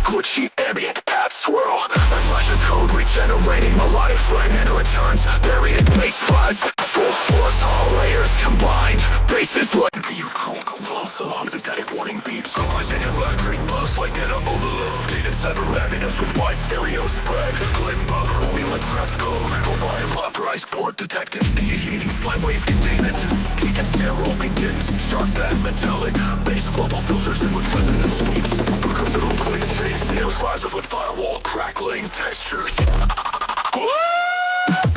A: Glitchy ambient path swirl. A flash of code regenerating melodic fragment returns. Buried in bass fuzz. Full force, all layers combined. Basses like the rolls along synthetic warning beeps. Comprising electric buzz like an overload. Data center happiness with wide stereo spread. Live bug rolling like trap code. Mobile authorized port detected. Initiating slam wave containment. Kick and snare roll begins. Sharp and metallic. Bass global filters in with resonance sweeps. Because it'll click shake. Snails rises with firewall crackling textures.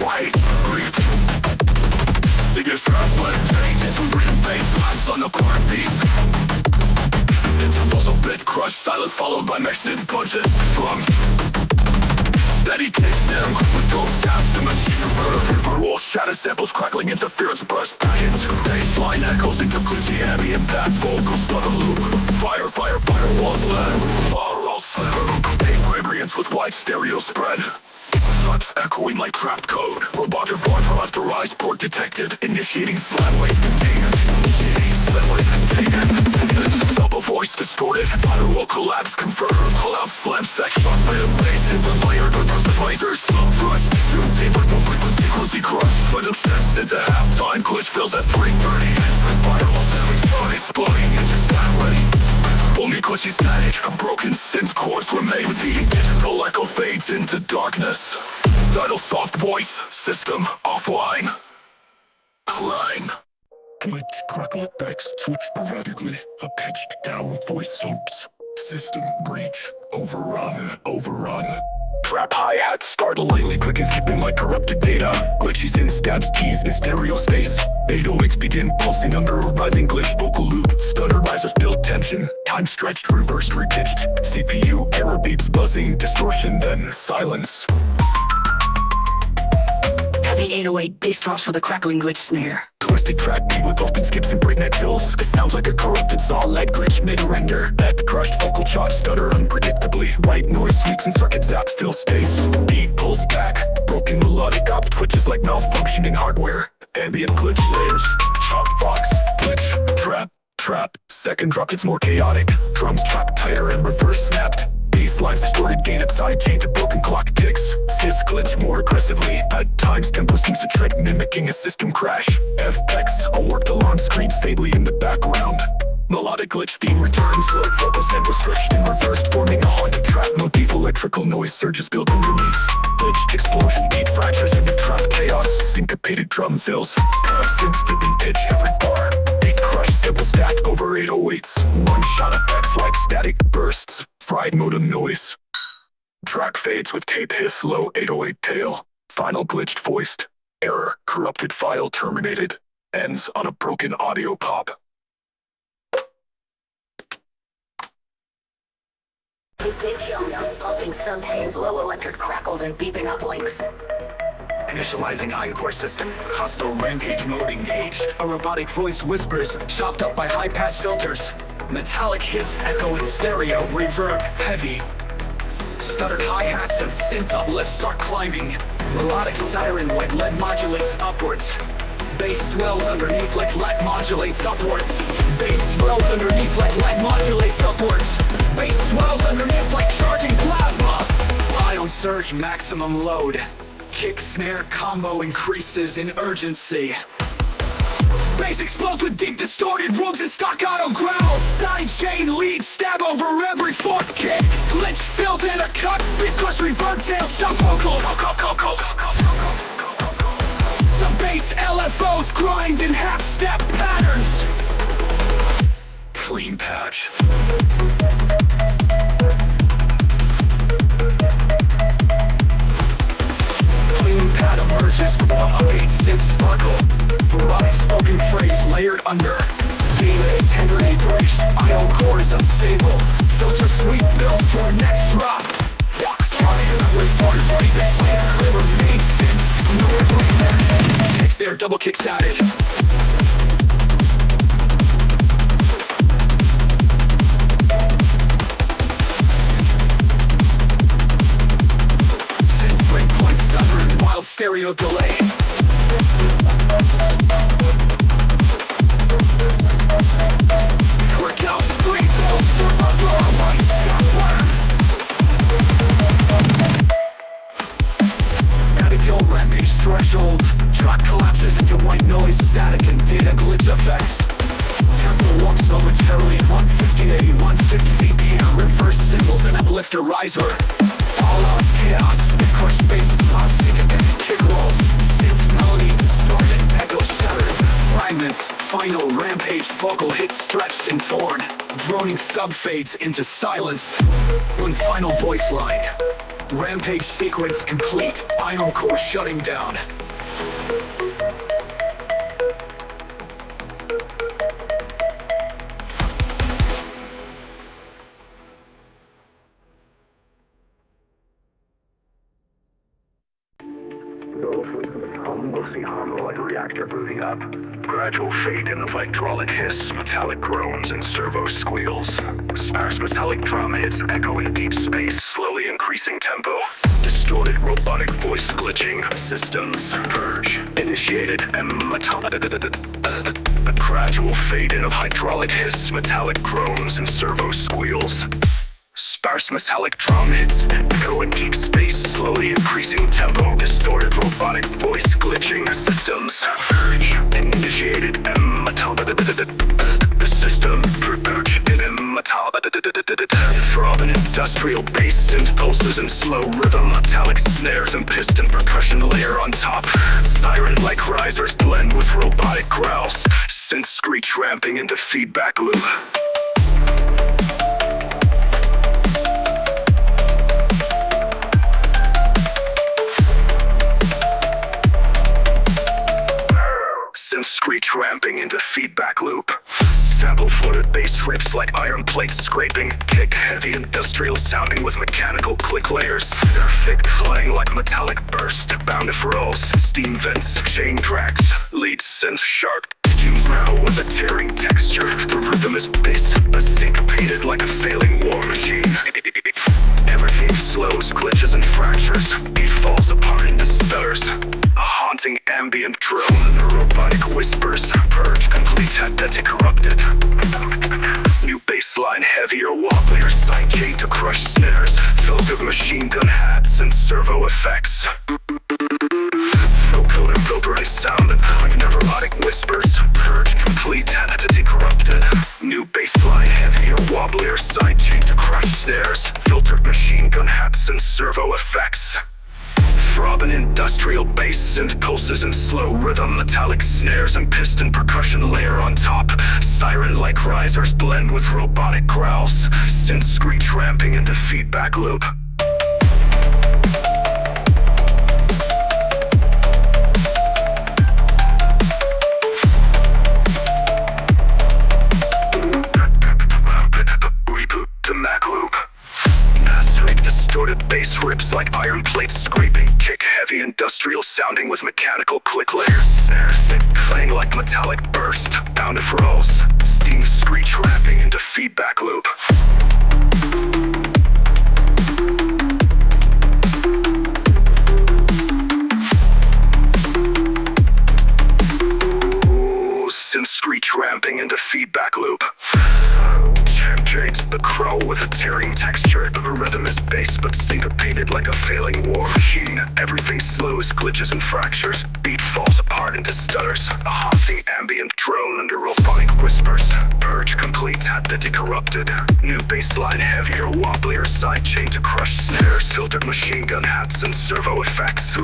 A: White breach. Singers transplant taint into written bass lines on the corner beats. Intervals of bit crush, silence followed by mesh synth punches. Drum steady kicks them with gold taps and machine converter. Firewall shatter samples crackling interference burst packets. Baseline echoes into glitchy ambient paths. Vocals stutter loop. Fire, firewall slam. Vibrance with wide stereo spread. Shots echoing like trapped code. Robotic voice authorized port detected. Initiating slam wave containment. Initiating slam wave containment. Double voice distorted. Firewall collapse confirmed. Collapse slam section. Rhythm bass is layered with lasers. Slow trust. Zoom tape with no frequency. Closely crushed. Rhythm shifts into halftime. Glitch fills at 3:30. Firewall sounding fine. Exploding into slam wave. Only glitchy static, a broken synth chords remain. The digital echo fades into darkness. Tidal soft voice, system offline. Climb. Glitch, crackle effects, switch sporadically. A pitched down voice loops. System breach, overrun. Trap hi-hat startlingly click is skipping like corrupted data. Glitchy synth stabs keys in stereo space. 808s begin pulsing under a rising glitch vocal loop. Stutter risers build tension. Time stretched, reversed, repitched. CPU error beeps buzzing, distortion, then silence.
D: Heavy 808 bass drops with a crackling glitch snare.
A: Twisted track beat with open skips and breakneck fills. It sounds like a corrupted saw-led glitch mid-render. That crushed vocal chops stutter unpredictably. White noise sweeps and circuit zaps fill space. Beat pulls back. Broken melodic up twitches like malfunctioning hardware. Ambient glitch layers. Chop fox. Glitch. Trap. Second drop gets more chaotic. Drums trap tighter and reverse snapped. Baselines distorted gain at sidechain to broken clock ticks. Sys glitch more aggressively. At times tempo seems to tread mimicking a system crash. FX, a warped alarm screams faintly in the background. Melodic glitch theme returns. Low focus and stretched and reversed, forming a haunted trap motif. Electrical noise surges build underneath. Glitched explosion beat fractures into trap chaos. Syncopated drum fills. Synth flipping pitch every bar. Beat crush simple stacked over 808s. One shot effects like static bursts. Fried modem noise. Track fades with tape hiss low 808 tail. Final glitched voiced. Error, corrupted file terminated. Ends on a broken audio pop.
B: Pulsing sun haze, low electric crackles and beeping uplinks.
A: Initializing encore system. Hostile rampage mode engaged.
D: A robotic voice whispers, chopped up by high-pass filters. Metallic hits echo in stereo, reverb heavy. Stuttered hi-hats and synth uplifts start climbing. Melodic siren like lead modulates upwards. Bass swells underneath like lead modulates upwards. Bass swells underneath like lead modulates upwards. Bass swells underneath like charging plasma. Ion surge maximum load. Kick snare combo increases in urgency. Bass explodes with deep distorted rooms and staccato growls. Sidechain lead stab over every fourth kick. Glitch fills in a cut. Bass crush reverb tails chop vocals. Some bass LFOs grind in half-step patterns.
A: Clean patch.
D: Clean pad emerges with the upbeat synth sparkle. Robotic spoken phrase layered under. Delay tenderly breached. Ion core is unstable. Filter sweep builds to our next drop. Next there, double kicks added.
A: stereo delay. Work out, screen, Abigail Rampage threshold. Track collapses into white noise, static and data glitch effects. Tempo walks momentarily at 150, 150 BPM. Reverse signals and uplifter riser. All out chaos with crushed bass, top secret and kick rolls. Synth melody distorted, echo shattered. Fragments, final rampage vocal hits stretched and torn. Droning sub fades into silence. One final voice line. Rampage sequence complete. Iron core shutting down.
E: We'll see harmonic reactor booting up. Gradual fade in of hydraulic hiss, metallic groans, and servo squeals. Sparse metallic drum hits echo in deep space, slowly increasing tempo. Distorted robotic voice glitching. Systems purge initiated and a gradual fade in of hydraulic hiss, metallic groans, and servo squeals. Sparse metallic drum hits echo in deep space, slowly increasing tempo. Distorted robotic voice glitching. Systems purge initiated and the system purge in metal. Throbbing industrial bass synth pulses and slow rhythm. Metallic snares and piston percussion layer on top. Siren-like risers blend with robotic growls. Synth screech ramping into feedback loop. Screech ramping into feedback loop. Sample-footed bass rips like iron plates scraping. Kick heavy industrial sounding with mechanical click layers. They're thick flying like metallic burst. Bound if rolls, steam vents, chain tracks. Lead synth sharp. Tunes now with a tearing texture. The rhythm is bass, but syncopated like a failing war machine. Everything slows, glitches, and fractures. Beat falls apart into stutters. A haunting ambient drone. The robotic whispers. Purge complete, identity corrupted. New bassline, heavier, wobblier, sidechain to crush snares. Filtered machine gun hats and servo effects. Vocal and filterized sound and neurotic whispers. Purge complete, identity corrupted. New bassline, heavier, wobblier, sidechain to crush snares. Filtered machine gun hats and servo effects. Throbbing industrial bass synth pulses and slow rhythm. Metallic snares and piston percussion layer on top. Siren-like risers blend with robotic growls. Synth screech ramping into feedback loop. Reboot to Mac loop. Distorted bass rips like iron plates scraping. Kick heavy industrial sounding with mechanical click layers. Snares thick playing like metallic burst. Bound if rolls, steam screech ramping into feedback loop. Synth screech ramping into feedback loop. Chains the crow with a tearing texture. The rhythm is bass but syncopated like a failing war machine. Everything slows, glitches and fractures. Beat falls apart into stutters. A haunting ambient drone under robotic whispers. Purge complete, identity corrupted. New bassline, heavier, wobblier, sidechain to crush snares. Filtered machine gun hats and servo effects.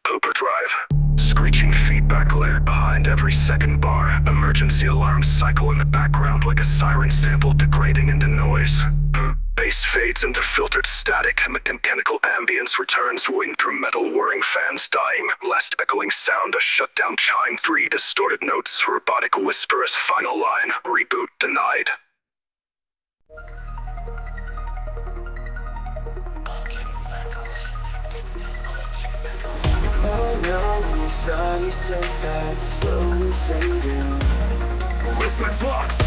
E: Overdrive. Screeching feedback layer behind every second bar. Emergency alarms cycle in the background like a siren sample degrading into noise. Bass fades into filtered static. Mechanical ambience returns. Wind through metal whirring fans dying. Last echoing sound, a shutdown chime. 3 distorted notes. Robotic whisper as final line. Reboot denied.
C: Oh no, we saw you said that slowly fading.
A: Where's my fox?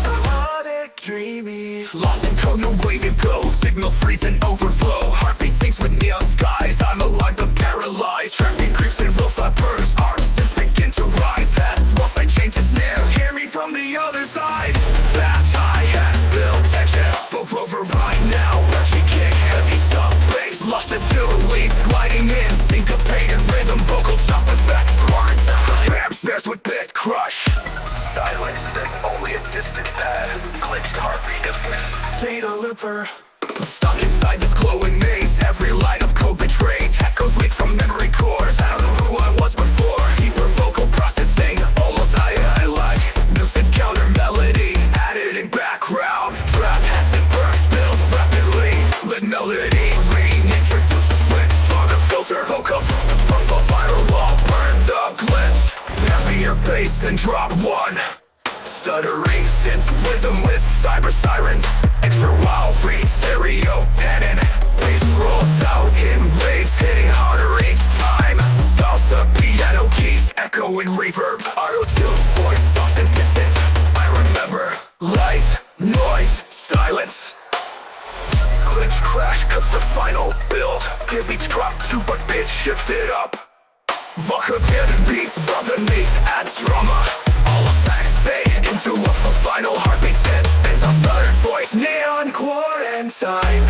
C: Melodic, dreamy.
A: Lost in code, no
D: signals freeze and overflow. Heartbeat sinks with neon skies. I'm alive but paralyzed. Trapping creeps and real flat bursts. Artists begin to rise. That's once I change the snare. Hear me from the other side. Fast hi-hat, build tension. Full rover right now. Rushing kick, heavy sub bass. Lost to two leads, gliding in. Syncopated rhythm, vocal chop effects. Grab snares with bit crush.
E: Silence, then only a distant pad. Glitched heartbeat effects.
D: Data looper. Stuck inside this glowing maze. Every line of code betrays. Echoes leak from memory cores. I don't know who I was before. Deeper vocal processing. Almost I like. Music counter melody. Added in background. Trap hats and bursts build rapidly. Lit melody. Reintroduce the switch. Stronger filter. Vocal. From firewall. Burn the glitch. Heavier bass than drop one. Stuttering synth rhythm with cyber sirens. Extra wild read stereo panning. Bass rolls out in waves, hitting harder each time. Salsa piano keys, echoing reverb. Auto-tune voice, soft and distant. I remember light, noise, silence. Glitch crash cuts the final build. Give each drop two but pitch shifted up. Rock abandoned beats underneath adds drama. All effects fade into a final heartbeat set. Ends on stuttered voice, neon quarantine.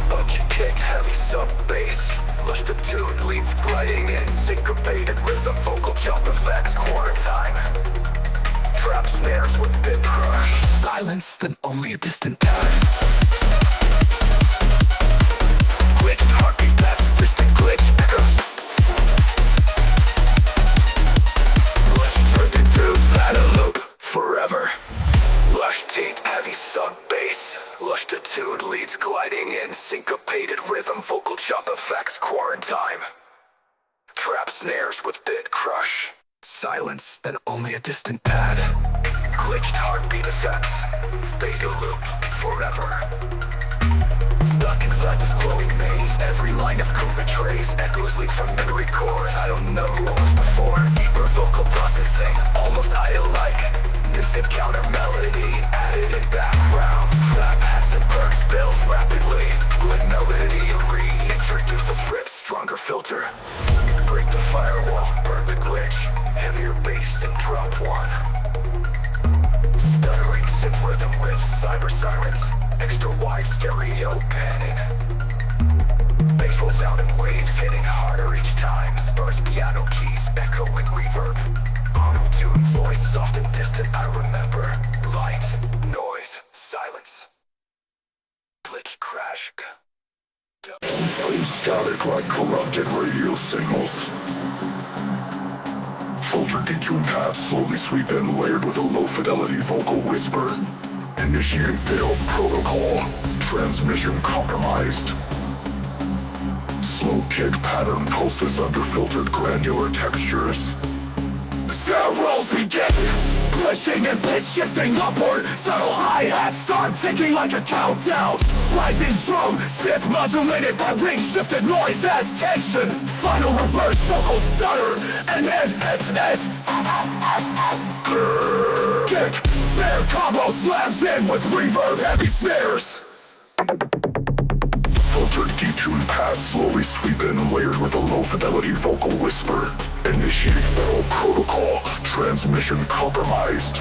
D: Punch kick, heavy sub bass. Lush to tune leads gliding in. Syncopated rhythm, vocal jump effects, quarantine. Trap snares with bit crush. Silence, then only a distant pad. Glitch, heartbeat, that's distant glitch echoes. Lush turned into that a loop forever. Lush teeth, heavy sub bass. Lush to tune leads gliding in. Syncopated rhythm, vocal chop effects, quarantine. Trap snares with bit crush. Silence, then only a distant pad. Glitched heartbeat effects. Beta loop forever. Stuck inside this glowing maze. Every line of code betrays. Echoes leak from memory cores. I don't know who I was before. Deeper vocal processing. Almost I-like. Music counter melody. Added in background. Trap hats and perks build rapidly. Lit melody. Reintroduce the riff. Stronger filter. Break the firewall. Burn the glitch. Heavier bass than drop one. Stuttering synth rhythm with cyber sirens. Extra wide stereo panning. Bass rolls out in waves, hitting harder each time. Sparse piano keys, echoing reverb. Auto-tune voice, soft and distant. I remember light, noise, silence. Glitch crash.
E: Static like corrupted radio signals. Filtered EQ paths slowly sweep in, layered with a low-fidelity vocal whisper. Initiating failed protocol. Transmission compromised. Slow kick pattern pulses under filtered granular textures.
D: Sound rolls begin. Glitching and pitch shifting upward. Subtle hi-hats start ticking like a countdown. Rising drum, stiff modulated by ring shifted noise adds tension. Final reverse vocal stutter and head. Kick, snare combo slams in with reverb heavy snares.
E: Filtered detune paths slowly sweep in, layered with a low-fidelity vocal whisper. Initiating failed protocol. Transmission compromised.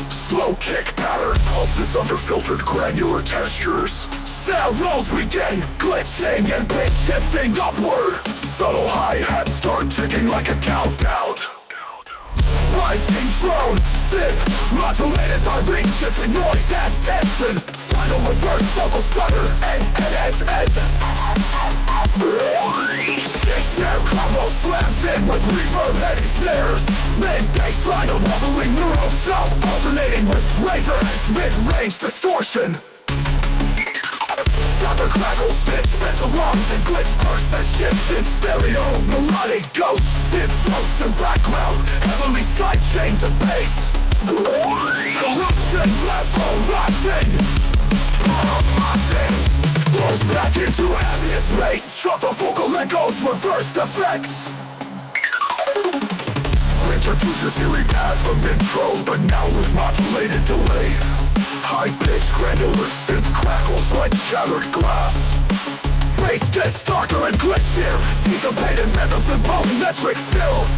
D: Slow kick pattern pulses under filtered granular textures. Sound rolls begin, glitching and pitch shifting upward. Subtle hi-hats start ticking like a countdown. Rising drone, stiff, modulated by ring shifting noise adds tension. Final reverse vocal stutter and. Snare combo slams in with reverb heavy snares. Mid-bass line of leveling neural self alternating with razor edge mid-range distortion. Dapper crackles, spit, spins alarms and glitch bursts that shift in stereo. Melodic ghosts, synth floats in background, heavily sidechained to bass. Corruption level rising. Blows back into ambient space. Shut the vocal echoes, reversed effects.
C: Introduces hearing as from intro, but now with modulated delay. High-pitched granular synth crackles like shattered glass. Bass gets darker and glitchier, syncopated rhythms and volumetric fills.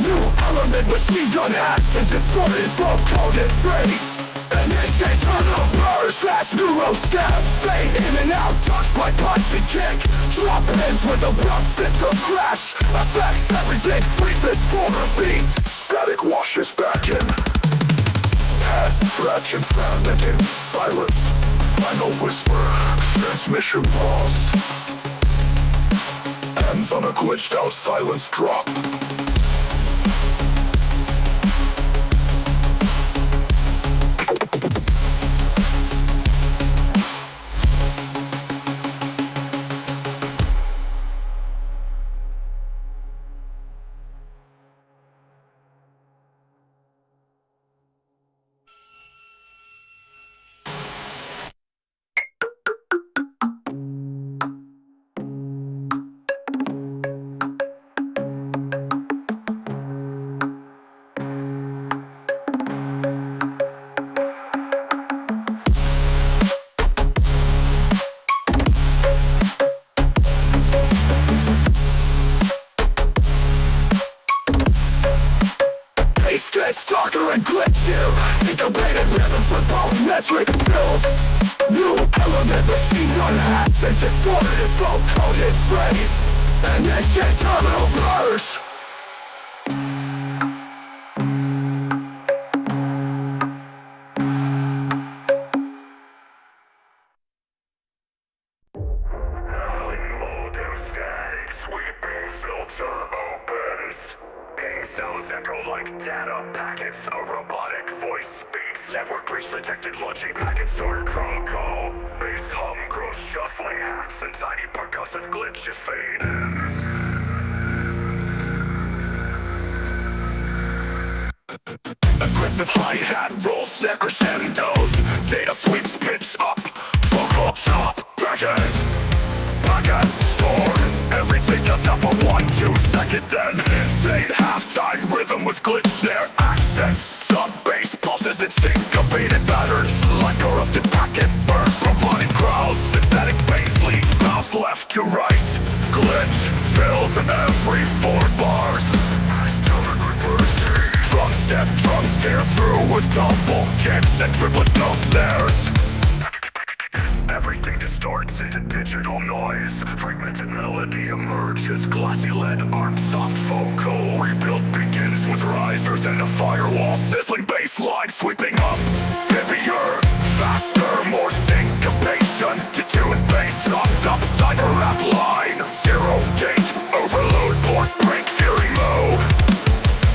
C: New element machine gun hacks and distorted vocoded phrase. An internal burst fast neuro stabs, fade in and out, touched by punch and kick. Drop ends with a rough system crash. Affects everything, freezes for a beat. Static washes back in. Past scratch and fragment in silence. Final whisper, transmission paused. Ends on a glitched out silence drop. Gets darker and glitchier, syncopated rhythms with volumetric fills. New element machine gun hacks and distorted vocoded phrase. And this internal burst.
E: Like data packets, a robotic voice speaks. Network breach detected, launching packets stored Chronicle. Bass hum grows shuffling hacks and tiny percussive glitches fade in. Aggressive hi-hat rolls and crescendos. Data sweeps pitch up. Vocal chop, backend stored. Everything comes up for 1-2 second, then insane halftime rhythm with glitch snare accents. Sub-bass pulses and syncopated patterns like corrupted packet bursts. Robotic growls, synthetic bass leads bounce left to right. Glitch fills in every 4 bars. Drum step, drums tear through with double kicks and triplet no snares. Everything distorts into digital noise. Fragmented melody emerges. Glassy lead arm soft vocal. Rebuild begins with risers and a firewall. Sizzling bass line sweeping up. Heavier, faster, more syncopation. Detuned bass knocked up cyber rap line. Zero gate, overload port break fury mode.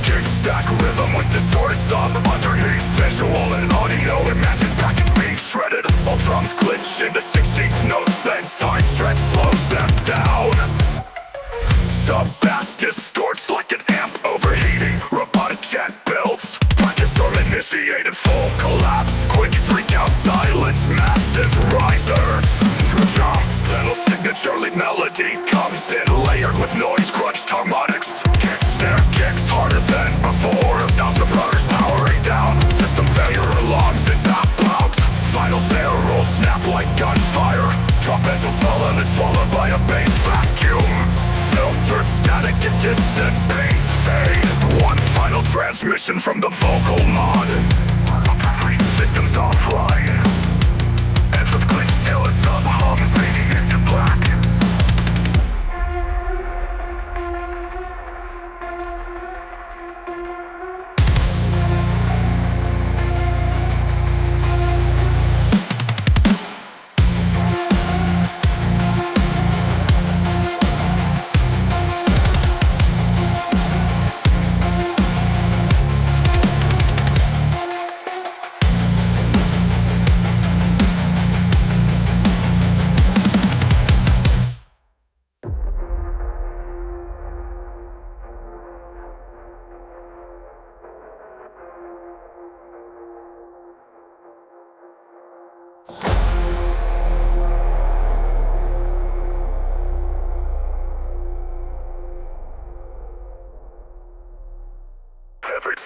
E: Kickstack rhythm with distorted sub underneath. Visual and audio, imagine packets being shredded. All drums glitch into 16th notes, then time stretch slows them down. Sub-bass distorts like an amp overheating. Robotic jet builds. Packet storm initiated full collapse. Quick freak out silence, massive riser. Pedal signature lead melody comes in layered with noise crunched harmonics. Kick snare kicks harder than before. Sounds of runners powering down. System failure alarms and pop out. Final snare rolls snap like gunfire. Drop ends will fall and it's swallowed by a bass vacuum. Filtered static and distant bass fade. One final transmission from the vocal mod. Systems offline. Ends with glitch till it's sub hum fading into black.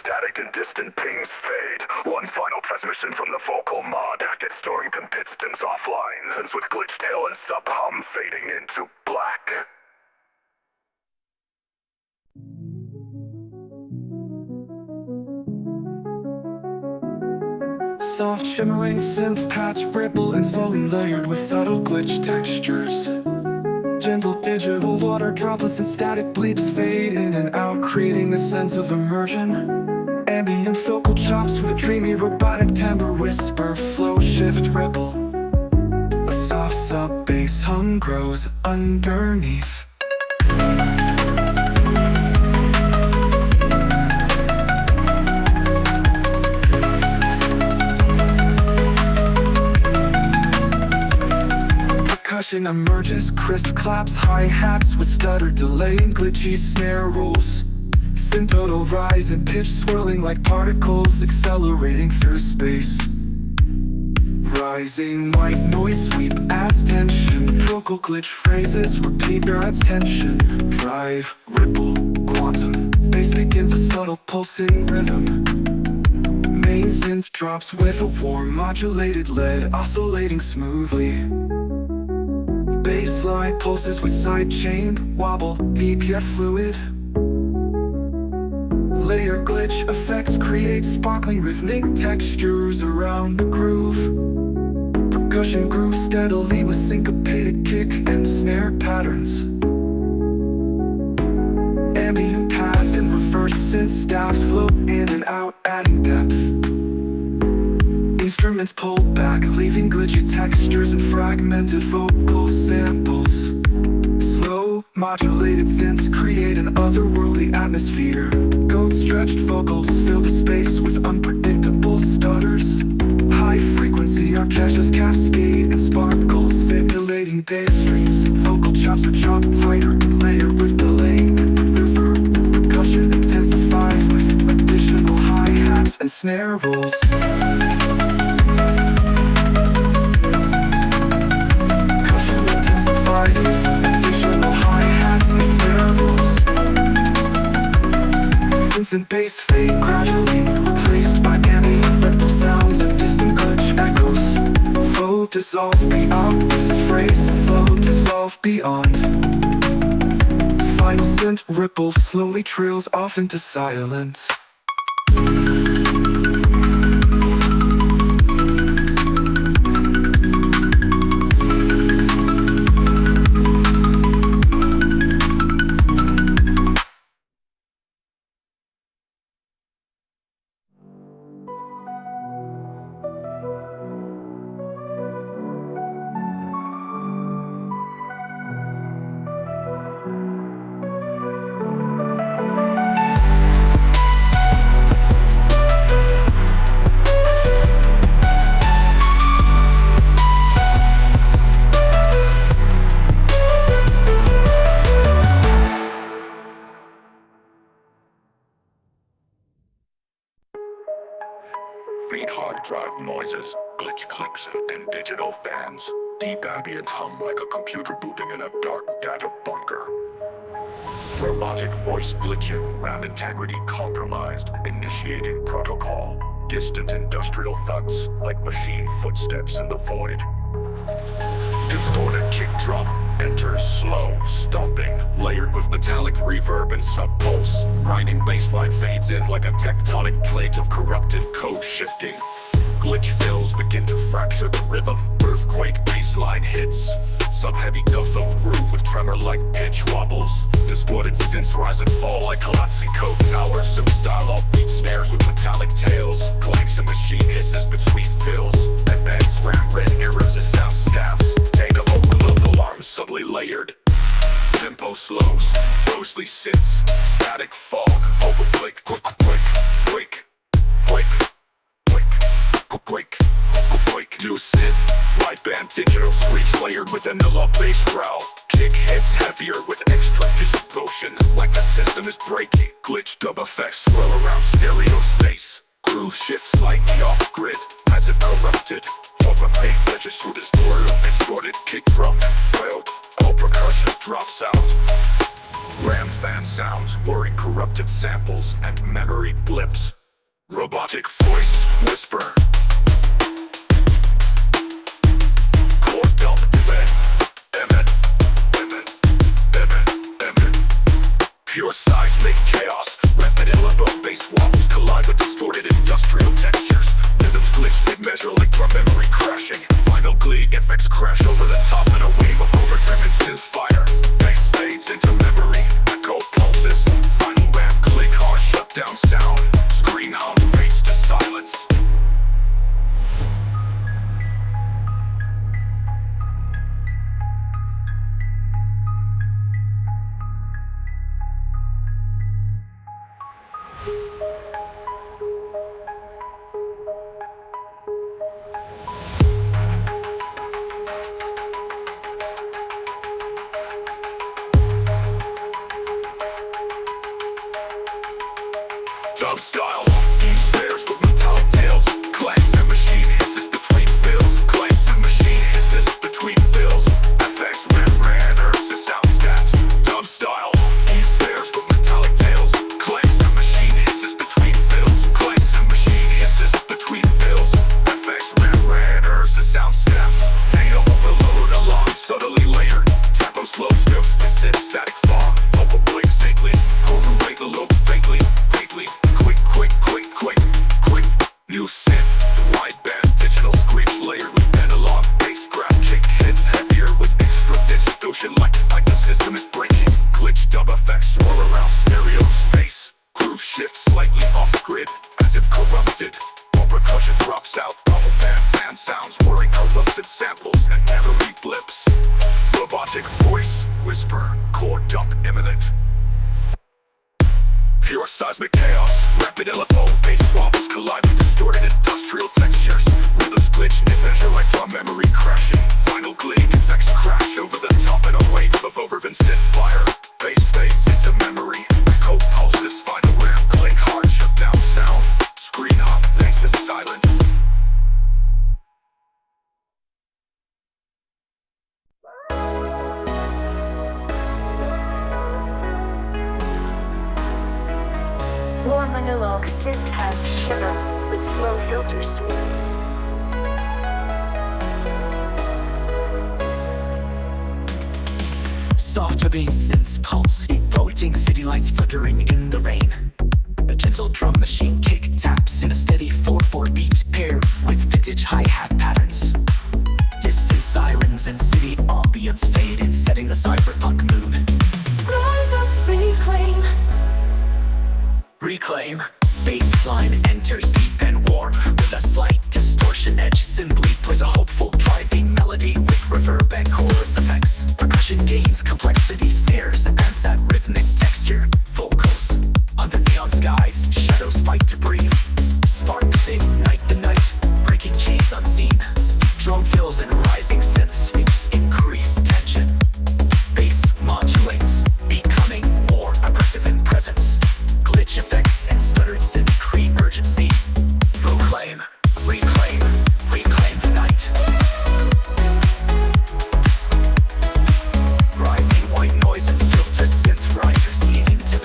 E: static and distant pings fade. One final transmission from the vocal mod, distorting pistons offline, ends with glitch tail and sub hum fading into black.
C: Soft shimmering synth pads ripple and slowly layered with subtle glitch textures. Gentle digital water droplets and static bleeps fade in and out, creating a sense of immersion. Ambient vocal chops with a dreamy robotic timbre whisper, flow, shift, ripple. A soft sub-bass hum grows underneath. Percussion emerges, crisp claps, hi-hats with stutter delay and glitchy snare rolls. Synth rise in pitch, swirling like particles, accelerating through space. Rising white noise sweep adds tension. Vocal glitch phrases repeat their adds tension. Drive, ripple, quantum. Bass begins a subtle pulsing rhythm. Main synth drops with a warm modulated lead, oscillating smoothly. Bassline pulses with sidechain wobble, deep yet fluid. Layer glitch effects create sparkling rhythmic textures around the groove. Percussion grooves steadily with syncopated kick and snare patterns. Ambient pads and reverse synth staffs flow in and out, adding depth. Instruments pull back, leaving glitchy textures and fragmented vocal samples. Slow, modulated synths create an otherworldly atmosphere. Goat-stretched vocals fill the space with unpredictable stutters. High-frequency arpeggios cascade and sparkles, simulating daystreams. Vocal chops are chopped tighter and layered with delay. Reverb, percussion intensifies with additional hi-hats and snare rolls. Additional hi-hats and snare rolls. Synths and bass fade gradually, replaced by ambient ripple sounds and distant glitch echoes. Flow dissolve beyond with the phrase, flow dissolve beyond. Final synth ripple slowly trails off into silence.
E: Feed hard drive noises, glitch clicks, and digital fans. Deep ambient hum like a computer booting in a dark data bunker. Robotic voice glitching, RAM integrity compromised, initiating protocol. Distant industrial thuds, like machine footsteps in the void. Distorted kick drum enters slow, stomping, layered with metallic reverb and sub-pulse. Grinding bassline fades in like a tectonic plate of corrupted code shifting. Glitch fills begin to fracture the rhythm. Earthquake bassline hits. Sub-heavy duff of groove with tremor-like pitch wobbles. Distorted synths rise and fall like collapsing code towers. Sim-style offbeat snares with metallic tails. Clanks and machine hisses between fills. FX ram red errors as sound staffs. Data overload alarms subtly layered. Tempo slows, ghostly synths. Static fog, overflake, quick, quick, quick, quick, quick, quick, quick, quick. New synth, wideband digital screech layered with vanilla bass growl. Kick hits heavier with extra distortion, like the system is breaking. Glitch dub effects swirl around stereo space. Groove shifts slightly off grid, as if corrupted. Overpaid glitches through distorted kick drum. Failed, all percussion drops out. Ram fan
A: fan sounds, blurring corrupted samples and memory blips. Robotic voice whisper. Core dump pure seismic chaos. Rapid elbow bass wobbles collide with distorted industrial textures. Rhythms glitch mid-measure like drum memory crashing. Final glee effects crash over the top in a wave of overdriven synth fire. Bass fades into memory, echo pulses. Final ramp click hard shutdown sound. Screen hum fades to silence. Dub style, snares with metallic tails. Clanks and machine hisses between fills. Clanks and machine hisses between fills. FX ran the sound stacks. Dub style, snares with metallic tails. Clanks and machine hisses between fills. Clanks and machine hisses between fills. FX ran the sound stacks. Hang overload along subtly layered. Tempo slow strips to sit static fog. Vocal blink safely. Overweight the lobe faintly. Quick, new synth, wideband, digital screech layered with analog, bass grab, kick hits heavier with extra distortion like the system is breaking. Glitch dub effects swirl around stereo space. Groove shifts slightly off grid, as if corrupted. While percussion drops out, bubble band fan sounds whirring corrupted samples and memory blips. Robotic voice, whisper, core dump imminent. Pure seismic chaos, rapid LFO, bass wobbles collide with distorted industrial textures. Rhythms glitch mid-measure like drum memory crashing. Final glee effects crash over the top in a wave of overdriven synth fire. Bass fades into memory, echo pulses. Final ramp click hard shutdown sound. Screen hum fades to silence.
B: Warm analog synth pads shiver with slow filter swings.
D: Soft dripping synths pulse, floating city lights flickering in the rain. A gentle drum machine kick taps in a steady 4/4 beat, paired with vintage hi-hat patterns. Distant sirens and city ambience fade in, setting the cyberpunk mood.
B: Rise up, reclaim.
D: Reclaim. Bassline enters deep and warm with a slight distortion edge. Simply plays a hopeful driving melody with reverb and chorus effects. Percussion gains complexity, snares and adds that rhythmic texture. Vocals under neon skies, shadows fight to breathe. Sparks ignite the night, breaking chains unseen. Drum fills and rising synth sweeps increase tension. Bass modulates, becoming more aggressive in presence. Glitch effects and stuttered synths create urgency. Proclaim, reclaim, reclaim the night. Rising white noise and filtered synth risers lead into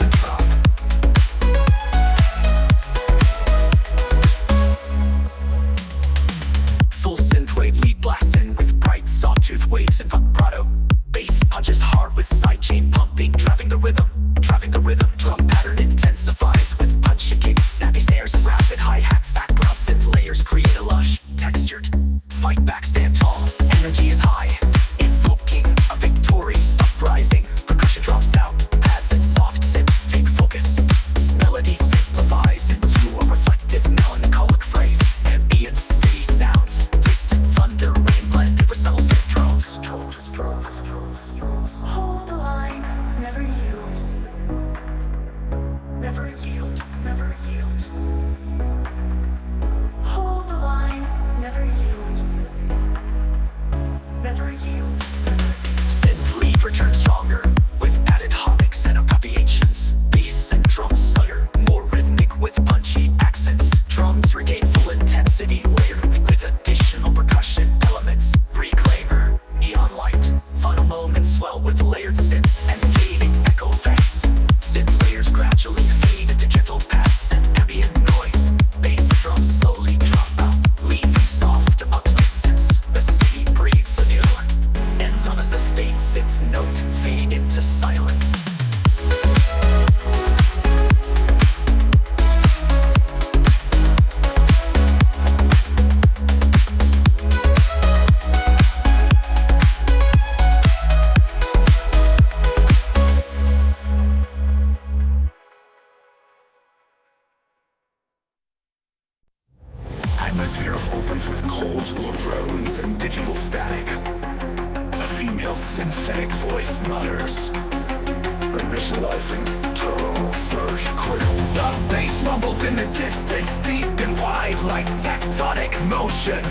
C: tantalizing turbo surge cradles.
D: The bass rumbles in the distance, deep and wide like tectonic motion.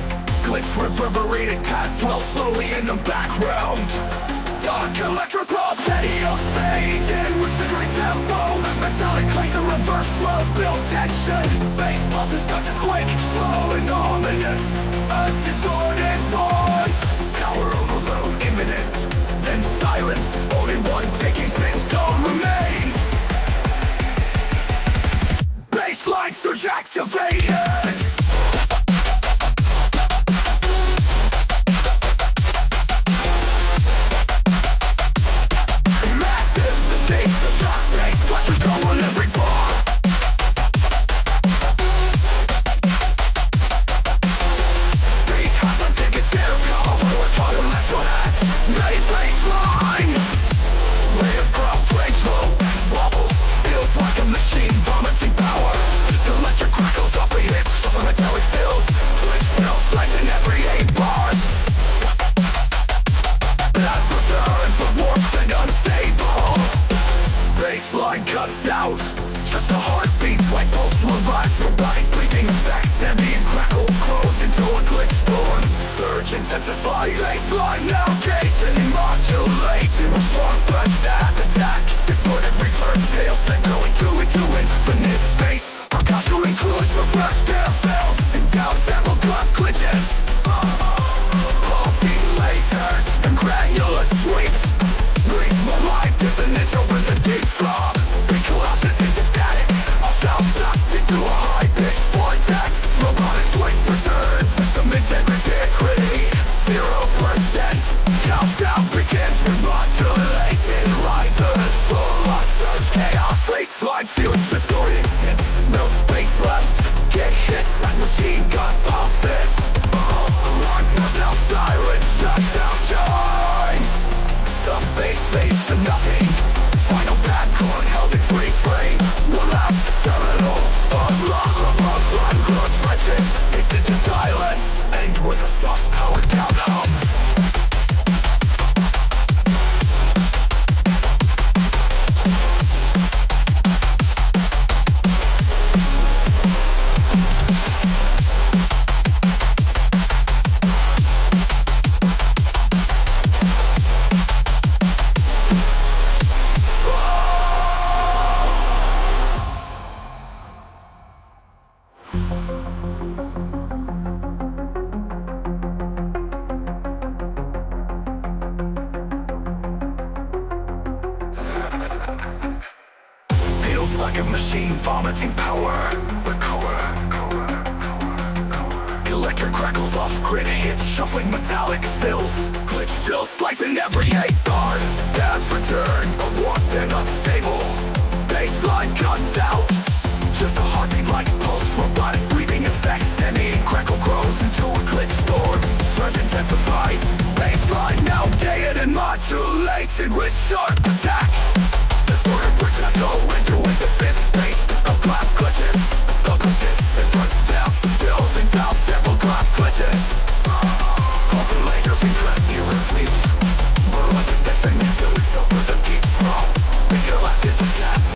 D: Glitch reverberated paths swell slowly in the background. Dark electric pop pulsating with the great tempo. Metallic clays and reverse flows build tension. Bass pulses cut to quick, slow and ominous. A distorted voice. Power overload imminent. Then silence, only one taking sync tone remains. Baseline surge activated. On every bar. These has a ticket stand cover with hot electrolytes. Made baseline. Wave cross range low. Wobbles. Feels like a machine vomiting power. Electric crackles off the hips of a metallic fills. Glitch smells slicing every 8 bars. That's return but warped and unstable. Baseline cuts out. Just a heartbeat like pulse revives robotic breathing effects. Ambient crackle grows into a glitch storm. Surge intensifies. Baseline now gating and modulating. Strong punch that attack. Distorted reverb tails then going through into infinite space. Percussion includes reverse tail spells and down sample cut glitches. Pulsing lasers and granular sweeps. Breathes more light dissonance over the deep throb. It collapses into static. Our sound sucked into a high-pitched vortex. Robotic voice returns. System integrity 0%. Countdown begins with modulation rises. Full on surge chaos. Baseline fuels distorted sense. No space left. Get hits and machine gun pulses. Alarms without sirens. Shutdown chimes. Some bass fades to nothing. Final bad chord held in free frame. Relapse to seminal. Unlock above unlock trenches. Into silence. End with a soft powered down hum. Feels like a machine vomiting power. Electric crackles off grid hits, shuffling metallic fills. Glitch fills slicing every 8 bars. Paths return, but warped and unstable. Baseline cuts out. Just a heartbeat like pulse, robotic breathing effects. Ambient crackle grows into a glitch storm. Surge intensifies. Baseline now gated and modulated with sharp attack.